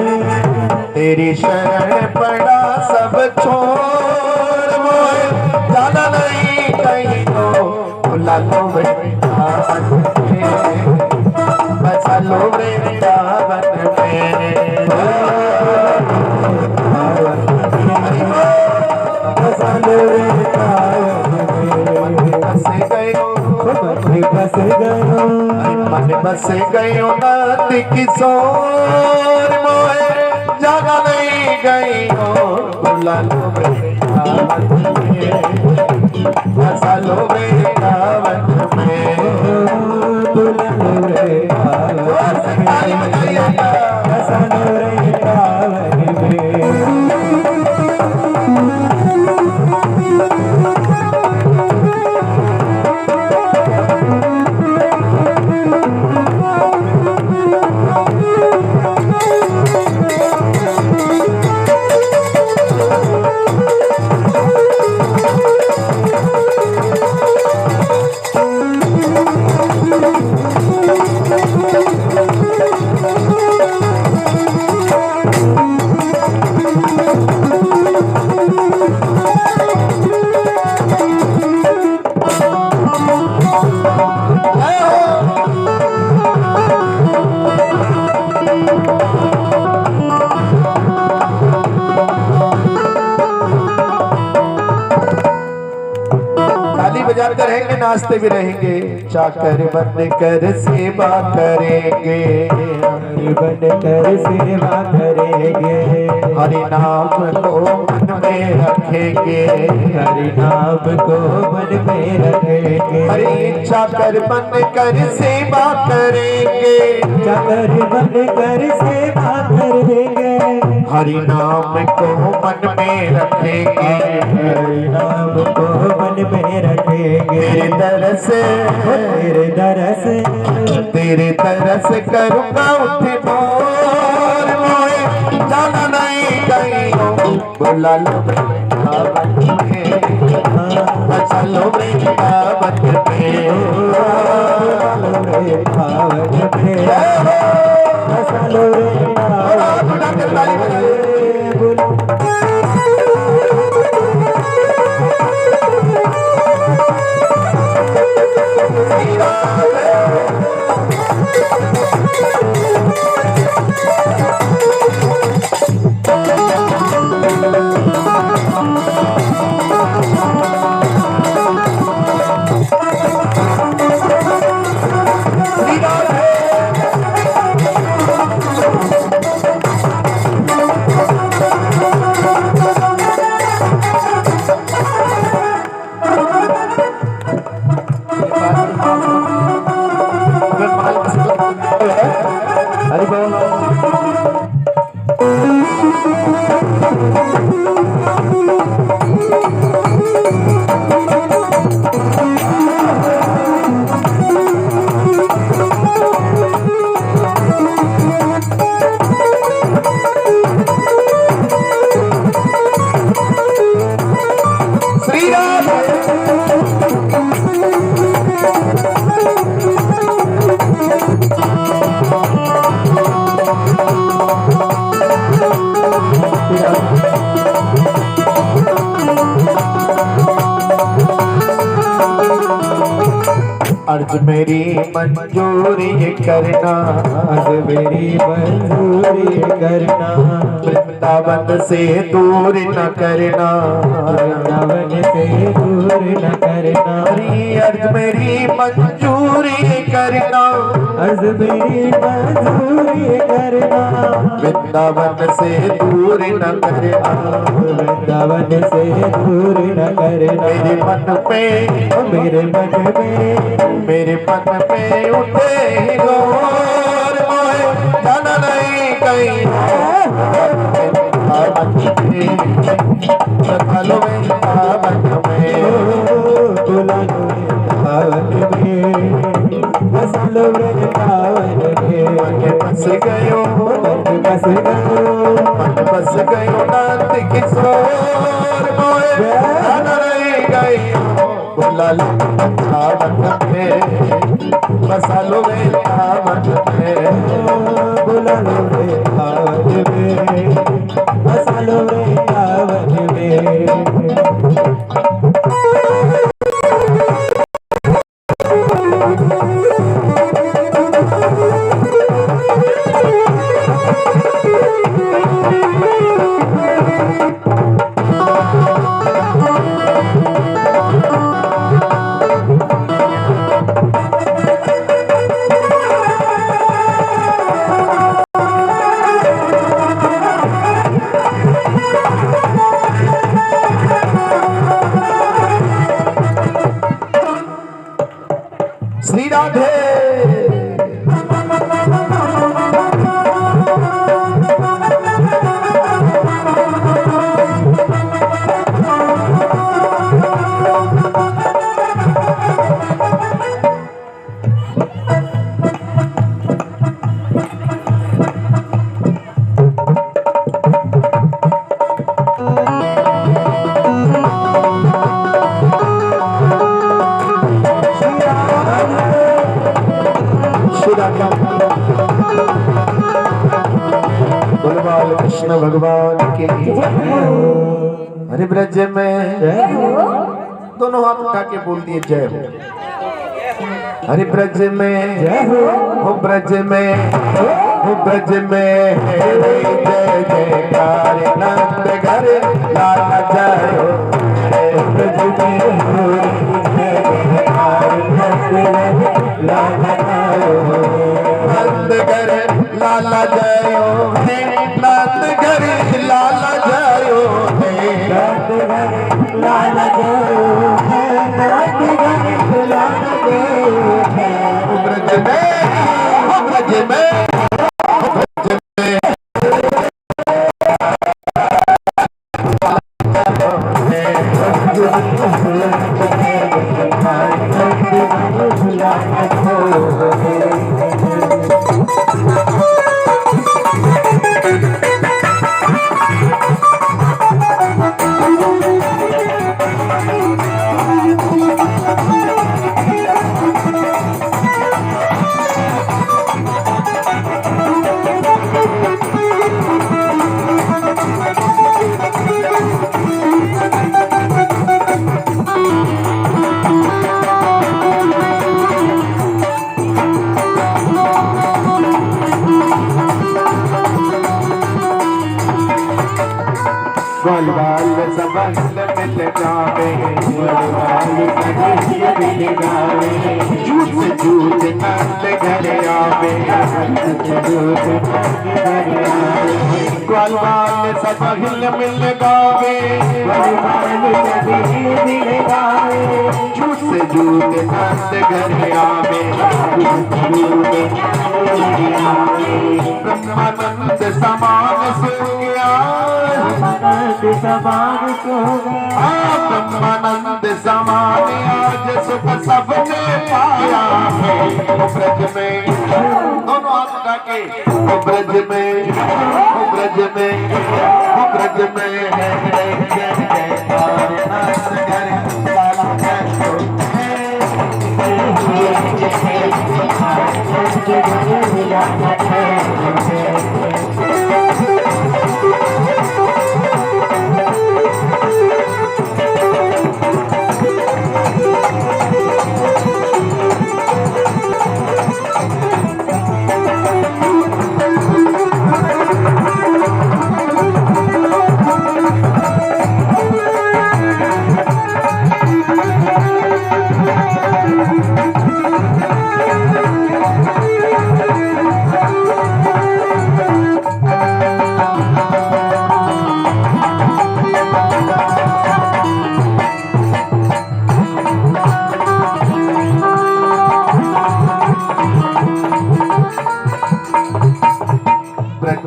तेरी शरण पड़ा सब छोड़ मोहे जाना नहीं कहीं तो। बुला लो वृंदावन में, बसा लो वृंदावन में, बसा लो वृंदावन में। बस गयो, बस गयो नाथ किशोर मोए जाना नहीं गई हो बुला लो वृंदावन में बसा लो वृंदावन में बुला लो वृंदावन में बसा लो वृंदावन में। बजाते रहेंगे नाचते भी रहेंगे चाकर बन कर सेवा करेंगे बन कर सेवा करेंगे हरि नाम को मन में रखेंगे हरि नाम को मन में रखेंगे हरि चाकर बन कर सेवा करेंगे चाकर बन कर सेवा करेंगे हरि नाम को मन में रखेंगे हरि नाम को मन में रखेंगे तेरे दरस तेरे दरस करूँगा उठे मोर मोए जाना नहीं गई हो बुला लो वृंदावन में चलो वृंदावन में चलो वृंदावन हरि बोल श्री राम अर्ज मेरी मंजूरी करना आज मेरी मंजूरी करना वृंदावन से दूर न करना वृंदावन से दूर न करना हरी अर्ज मेरी मंजूरी करना आज मेरी मंजूरी करना वृंदावन से दूर न करना वृंदावन से दूर न करना मेरे मन पे मेरे मन पे उठे ही गौर मोए जाना नहीं कहीं चलो वृंदावन में बुला लो वृंदावन में बस लो वृंदावन में बस गयो बस गयो बस गयो नाथ किशोर मोए जाना नहीं गई बुला लो वृंदावन में बसा लो वृंदावन में बुला लो वृंदावन में बसा लो वृंदावन में श्री राधे। बोल कृष्ण भगवान के हरि ब्रज में दोनों हाथ उठा के बोल दिए जय हो। हरि ब्रज में हो ब्रज में हो ब्रज में जय जयकार नंद घर लाला जय हो। ब्रज में हो जय जयकार नंद घर लाला जय हो। नंद घर लाला जय हो। नंद घर लाला जय हो। ब्रज में ब्रज में गोल बाल सबल मिल जावे। झूठ झूठ नंद घर आवे। गोल बाल सबल मिल गावे। झूठ झूठ नंद घर आवे। ब्रह्मानंद समान सो गया। ब्रह्मानंद समान आज सुख सबने पाया है। ब्रज में दोनों हाथ उठा के ब्रज में ब्रज में ब्रज में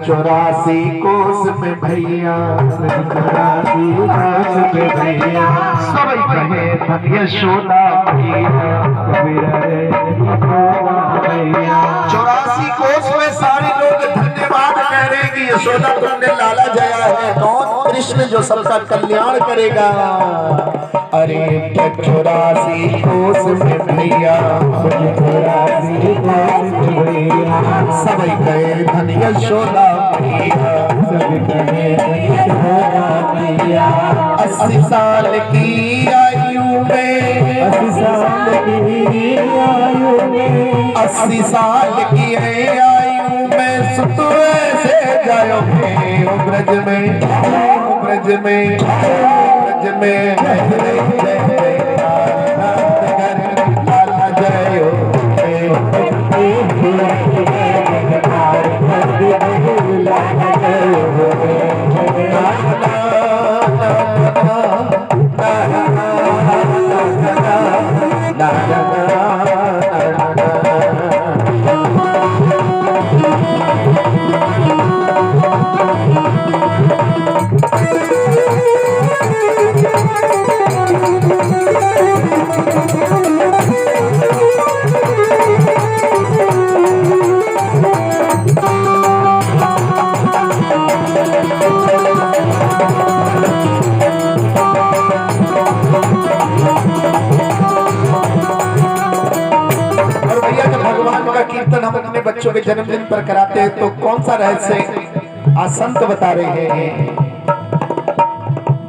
चौरासी कोस में भैया। चौरासी कोस में भैया सब कहे धन यशोदा मैया। 84 कोस में सारे लोग धन्यवाद कह रहे हैं कि यशोदा तुमने लाला जया है। कौन? कृष्ण जो सबका कल्याण करेगा। अरे 84 कोस में भैया। 84 कोस में भैया सब कहे धन यशोदा मैया। 80 साल की आयु में 80 साल की आयु में 80 साल की आयु में सुत से जायो ब्रज में ब्रज में ब्रज में लाला जयो। कीर्तन हम अपने बच्चों के जन्मदिन पर कराते हैं, तो कौन सा रहस्य आज संत बता रहे हैं।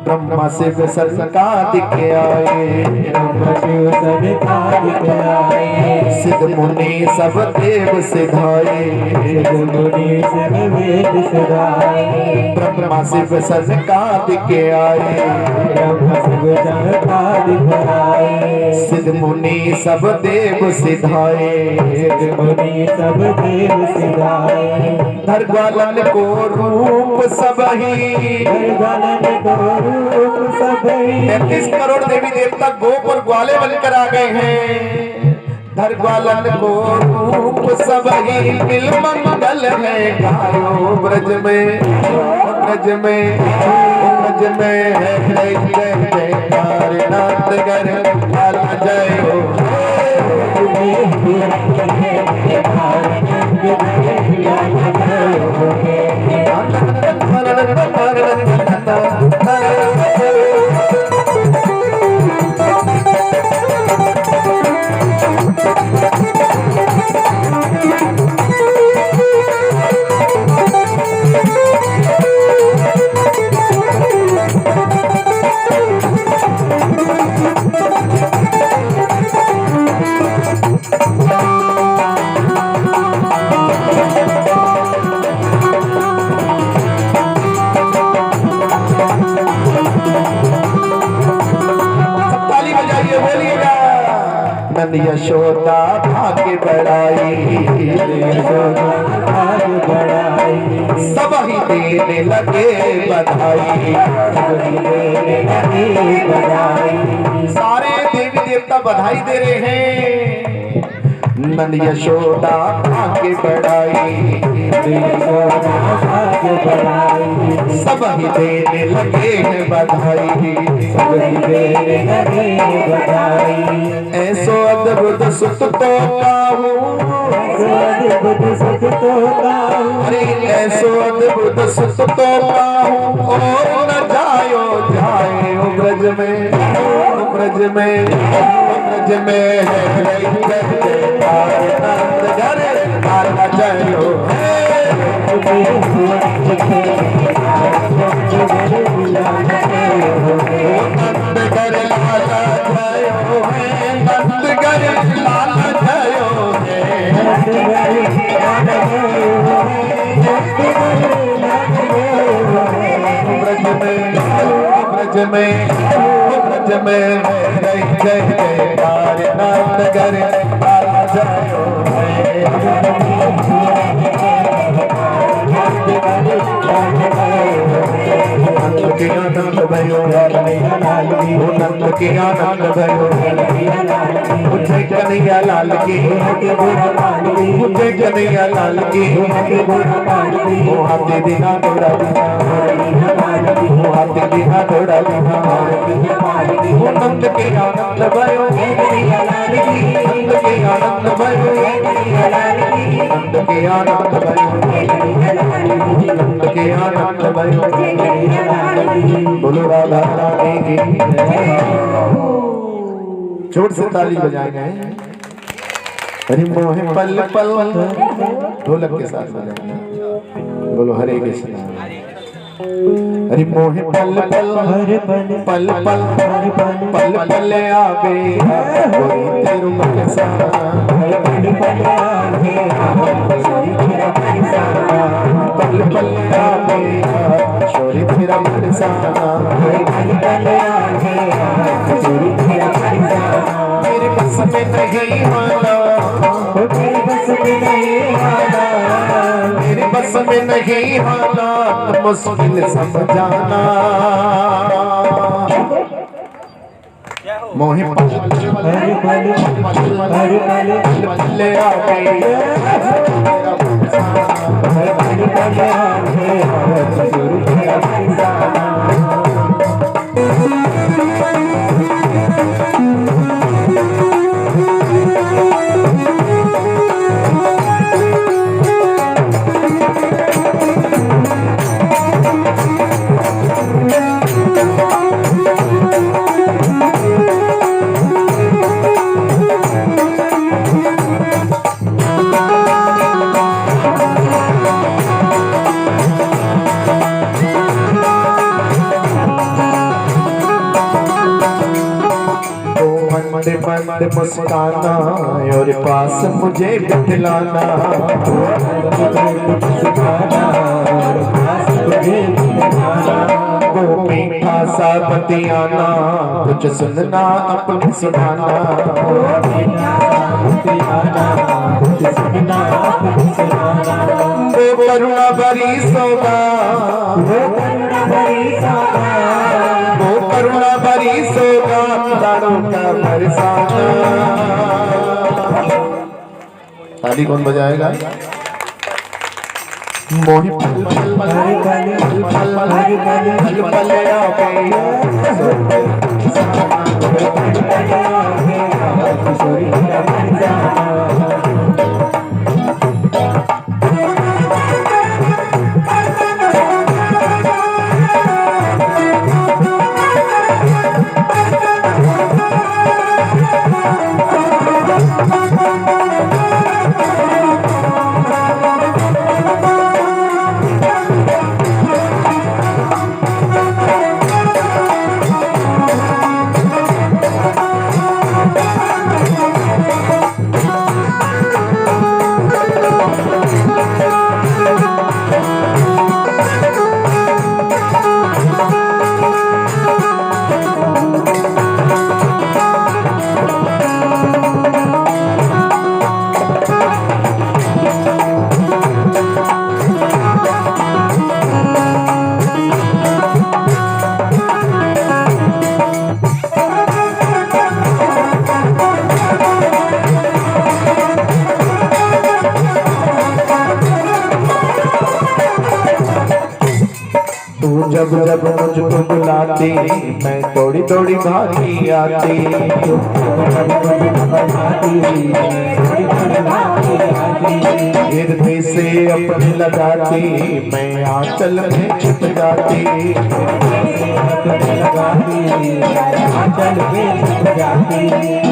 ब्रह्मा शिव सरकार दिखे आए, ब्रह्मा शिव सरकार आए, सिद्ध मुनि सब देव सिधाए, सिद्ध मुनि सब वेद सिधाए, ब्रह्मा शिव सरकार दिखे आए, ब्रह्मा शिव सरकार आए, सिद्ध मुनि सब देव सिधाए, सिद्ध मुनि सब देव सिधाए, धर्मवालन को रूप सब ही, धर्मवालन को 33 करोड़ देवी देवता गोप और ग्वाले बनकर आ गए हैं। धर्मवालन को रूप सब ही मिल मंगल है गायो ब्रज में, ब्रज में, ब्रज में है जय जय जयकार नाथ गर लाला जय हो। नंद यशोदा भाग्य बढ़ाई, भाग्य बढ़ाई, सब ही देने लगे बधाई, सारे देवी देवता बधाई दे रहे हैं। नंद यशोदा भाग्य बढ़ाई, भाग्य बढ़ाई, सब ही देने लगे हैं बधाई, सब ही देने लगे बधाई। ऐसो अद्भुत सुख तो पाऊं, अद्भुत सुख तो पाऊं, अरे ऐसो अद्भुत सुख तो पाऊं, और न जायो जाए ब्रज में, ब्रज में, ब्रज में है जय जयकार नंद घर लाला जय हो। नंद घर लाला जय हो, नंद घर लाला जय हो। ब्रज में, ब्रज में जय जय जयकार नंद घर लाला जय हो। नंद के आनंद भयो नंद के आनंद भयो, मुझे कन्हैया लाल की, मुझे कन्हैया लाल की, ओ हाथी दिना थोड़ा दिना, ओ हाथी दिना थोड़ा दिना, ओ नंद के आनंद भयो, नंद के आनंद भयो, नंद के आनंद भयो, नंद के आनंद भयो। बोलो राधा रानी की, जोर से ताली बजाएंगे। हरि मोहे पल पल, ढोलक के साथ बजाएंगे। बोलो हरे कृष्णा। हरि मोहे पल पल, पल पल, पल पल आवे गोरी तेरू मनसा, पल पल आवे छोरी तेरा मनसा, मेरे बस में नहीं आना, मेरे बस में नहीं आना, मेरे बस में नहीं आना, मुश्किल समझाना। मोहे पल ले आवे बंद मुस्काना और पास मुझे बिठलाना, वो मीठा सा बतियाना कुछ सुनना अपने सुनाना, वो करुणा भरी सौगात, वो करुणा भरी सौगात लाड़ों का बरसाना। ताली कौन बजाएगा? मोहि पल पल पल पल पल पल जब जब मुझको बुलाती मैं दौड़ी दौड़ी भागी आती, हृदय से अपने लगाती मैं आंचल में छिप जाती,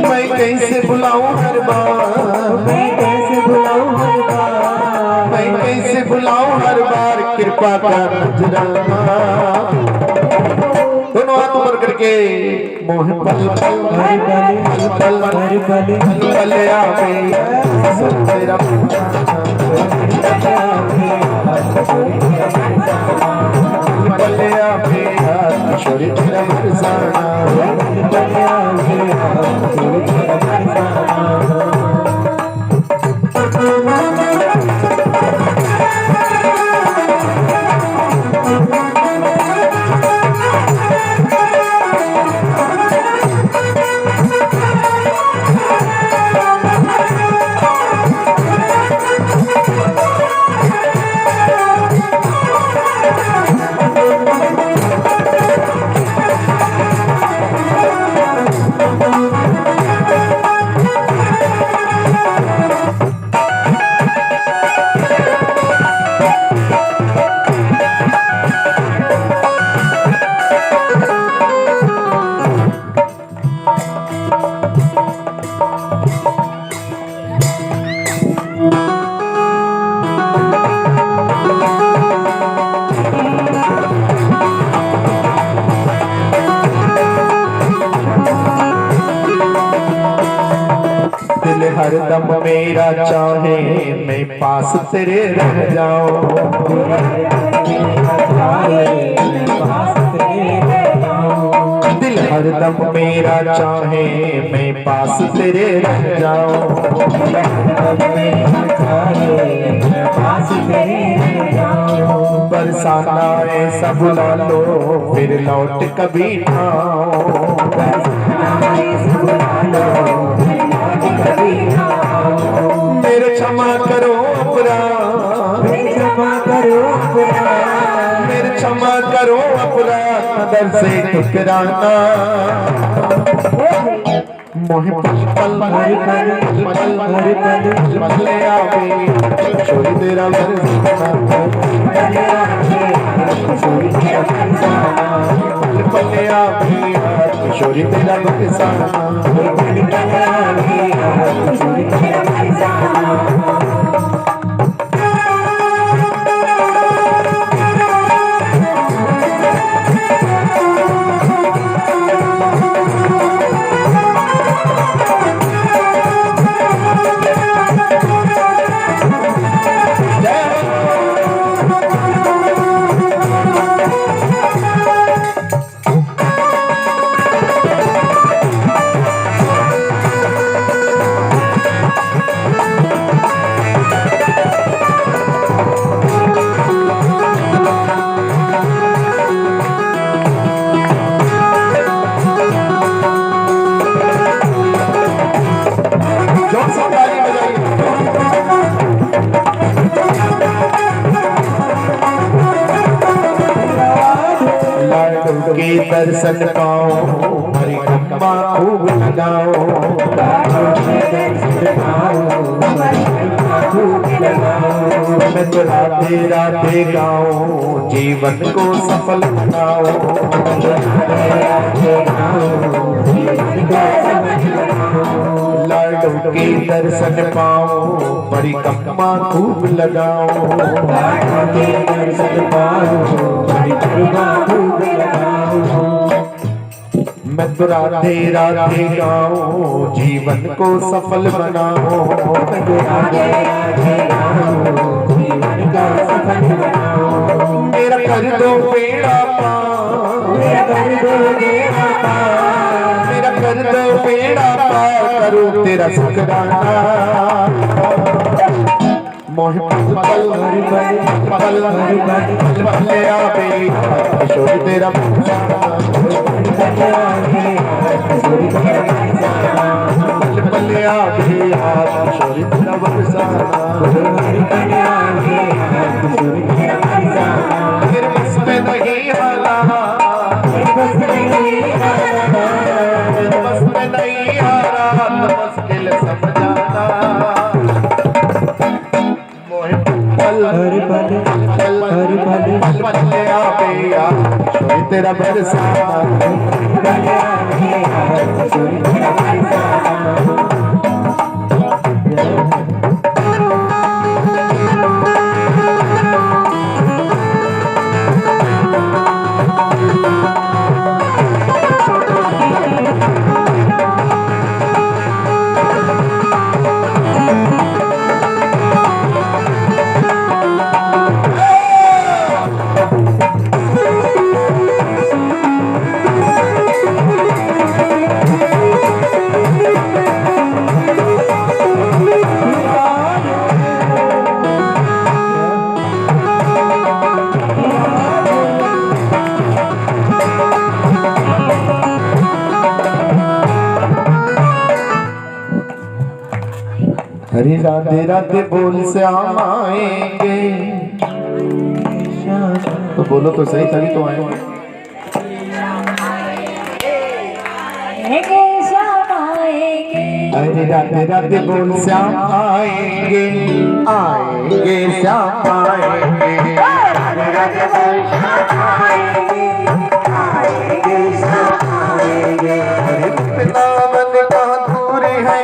मैं कैसे बुलाऊं हर बार, मैं कैसे बुलाऊं हर बार, मैं कैसे बुलाऊं हर बार कृपा का नजराना। दोनों हाथ ऊपर करके मोह पल पल पल पल पल पल आवे तेरा पल आवे छोरी तेरा बरसाना। दिल हरदम मेरा चाहे मैं पास तेरे रह जाऊं, दिल हरदम मेरा चाहे मैं पास तेरे रह जाऊं, बरसाना ऐसा बुला लो फिर लौट कभी ना मेरे क्षमा करो अपराध, मेरे क्षमा करो अपराध, मेरे क्षमा करो अपराध नदर से ठुकराना। मोह पल पल पल पल आवे छोरी तेरा बरसाना, पल आवे छोरी तेरा बरसाना। लाडू के दर्शन पाओ परिक्रमा खूब लगाओ मैं तो राधे राधे गाऊं जीवन को सफल बनाओ लाडू के दर्शन पाओ परिक्रमा खूब लगाओ मैं तो राधे राधे गाऊं जीवन को सफल बनाओ मेरा कर दो बेड़ा पार मेरा कर दो बेड़ा पार करूं तेरा शुक्राना मोह पल पल ले आवे किशोर तेरा पल आवे किशोर तेरा बरसाना तेरे बस में नहीं आना तेरे बस में नहीं आ रहा मुश्किल समझाना पल ले आवे किशोर तेरा बरसाना हरी राधे राधे बोल से हम आएंगे तो बोलो तो सही तभी तो आए हरी राधे राधे बोल से हम आएंगे आएंगे श्याम आएंगे हरी राधे बोल श्याम आएंगे आएंगे श्याम आएंगे हरे वृंदावन कहाँ दूरी है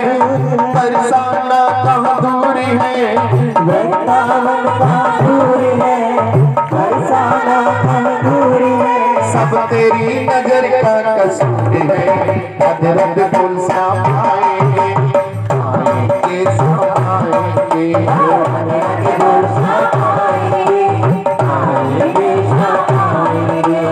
बरसाना कहाँ दूरी है वृंदावन कहाँ दूरी है बरसाना कहाँ दूरी है सब तेरी नजर का कसूर है हजरत पुल श्याम आएंगे आएंगे श्याम आएंगे हजरत पुल श्याम आएंगे आएंगे श्याम आएंगे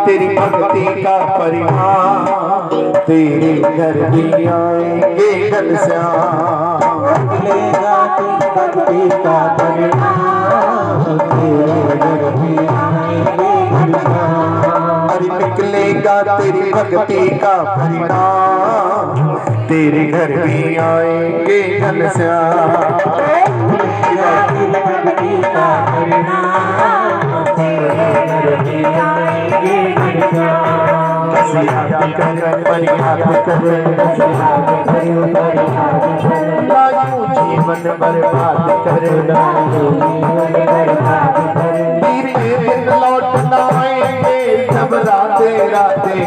तेरी भक्ति का परिणाम तेरे घर भी आएंगे घनश्याम निकलेगा तेरी भक्ति का परिणाम तेरे घर भी आएंगे घनश्याम अरे निकलेगा तेरी भक्ति का परिणाम तेरे घर भी आएंगे घनश्याम भक्ति का परिणाम तेरे घर भी आएंगे जीवन बर्बाद कर लौट आएंगे जब राधे राधे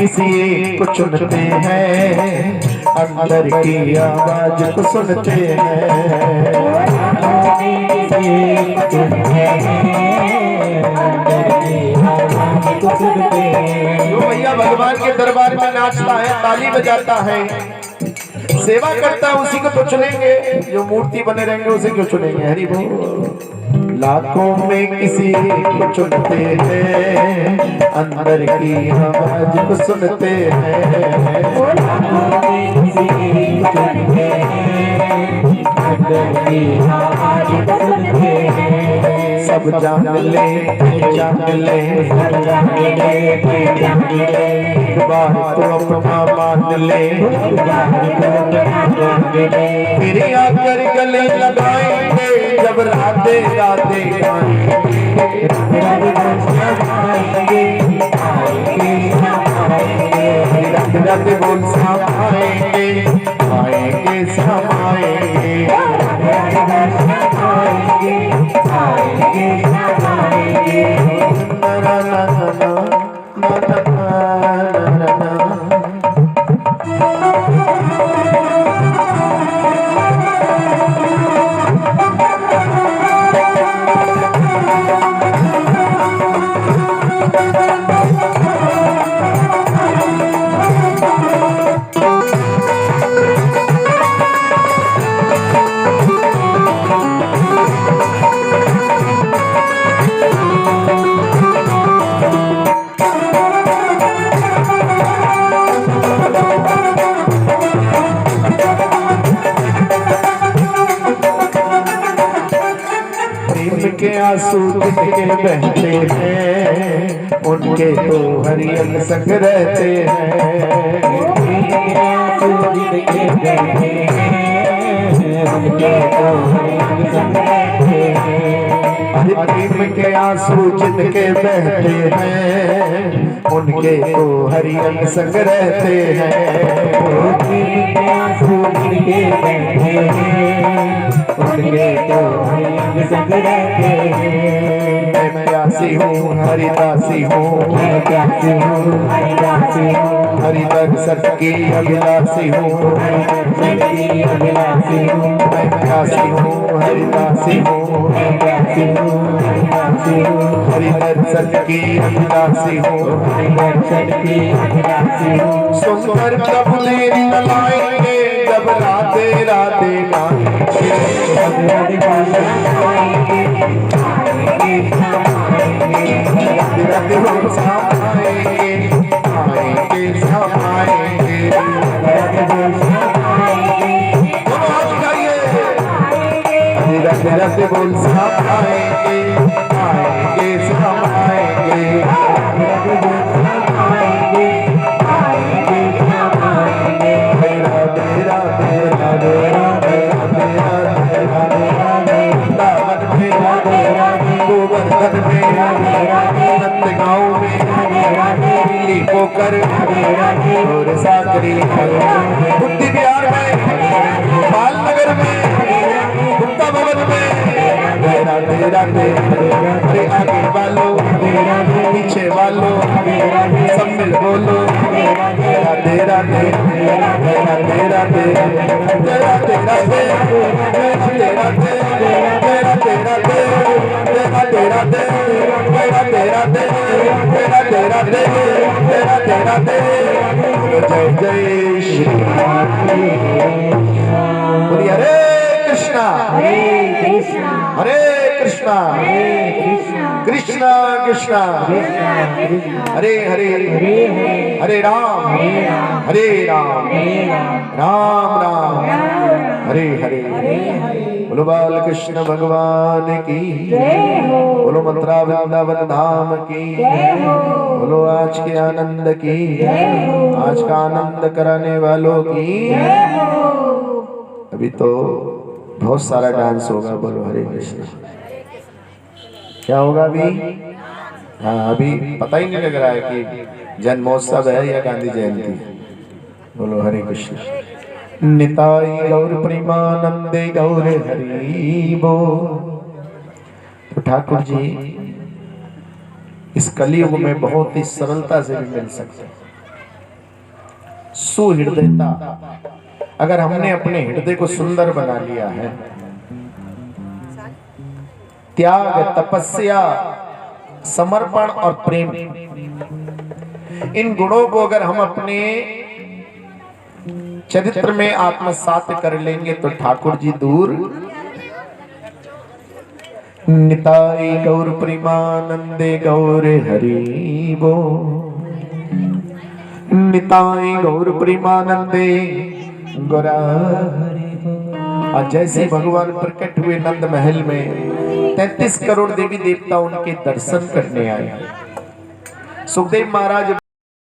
किसी एक को चुनते हैं, अंदर की आवाज को सुनते हैं। जो भैया भगवान के दरबार में नाचता है, ताली बजाता है, सेवा करता है, उसी को तो चुनेंगे। जो मूर्ति बने रहेंगे उसे क्यों चुनेंगे? हरि बोल। लाखों में किसी को चुनते हैं, अंदर की आवाज को सुनते हैं। सब जान ले, जान ले, एक बार तो अपना मान ले, फिर आकर गले लगाएंगे जब राधे राधे गाएंगे। राधे बोल समाएंगे, आएंगे समाएंगे। ना ना ना ना ना ना ना। के आंसू जिनके बहते हैं, उनके तो हरियन संग रहते हैं। प्रेम के आंसू जिनके बहते हैं, उनके तो हरियन संग रहते हैं। मैं प्यासी हूँ हरिदासी हूँ, हरिदर्शन की अभिलाषी हूँ। मैं प्यासी हूँ हरिदासी हूँ, हरिदर्शन की अभिलाषी हूँ। सुनकर जब लेरी लगाएंगे, जब राधे राधे गाएंगे। राधे बोल समाएंगे, आएंगे समाएंगे। राधे राधे बोल समाएंगे, आएंगे समाएंगे। राधे राधे राधे राधे राधे राधे दामन में गोवर्धन में नंदगांव में दिल्ली पोकर और सागरी बुद्धि बिहार में बाल नगर में गुप्ता भवन में। राधे राधे राधे आगे वालों पीछे वालों सब मिल बोलो। राधे राधे राधे राधे राधे राधे राधे राधे राधे राधे राधे राधे राधे राधे राधे। जय जय श्री बोलिए हरे कृष्णा हरे कृष्णा कृष्णा कृष्णा हरे हरे हरे राम राम राम हरे हरे। बोलो बाल कृष्ण भगवान की, बोलो मथुरा वृंदावन धाम की, बोलो आज के आनंद की, आज का आनंद कराने वालों की। अभी तो बहुत सारा डांस होगा, बोलो हरे कृष्ण। क्या होगा अभी? हाँ, अभी पता ही नहीं लग रहा है कि जन्मोत्सव है या गांधी जयंती। बोलो हरे कृष्ण। निताई गौर प्रेमानंदे गौर हरि बोल। तो ठाकुर जी इस कलयुग में बहुत ही सरलता से भी मिल सकते हैं। सुहृदयता, अगर हमने अपने हृदय को सुंदर बना लिया है, त्याग, तपस्या, समर्पण और प्रेम, इन गुणों को अगर हम अपने चरित्र में आत्मसात कर लेंगे तो ठाकुर जी दूर। निताई गौर प्रेमानंदे गौर हरि बो, निताई गौर प्रेमानंदे गौरा हरि बो। और जैसे भगवान प्रकट हुए नंद महल में 33 करोड़ देवी देवता उनके दर्शन करने आए। सुखदेव महाराज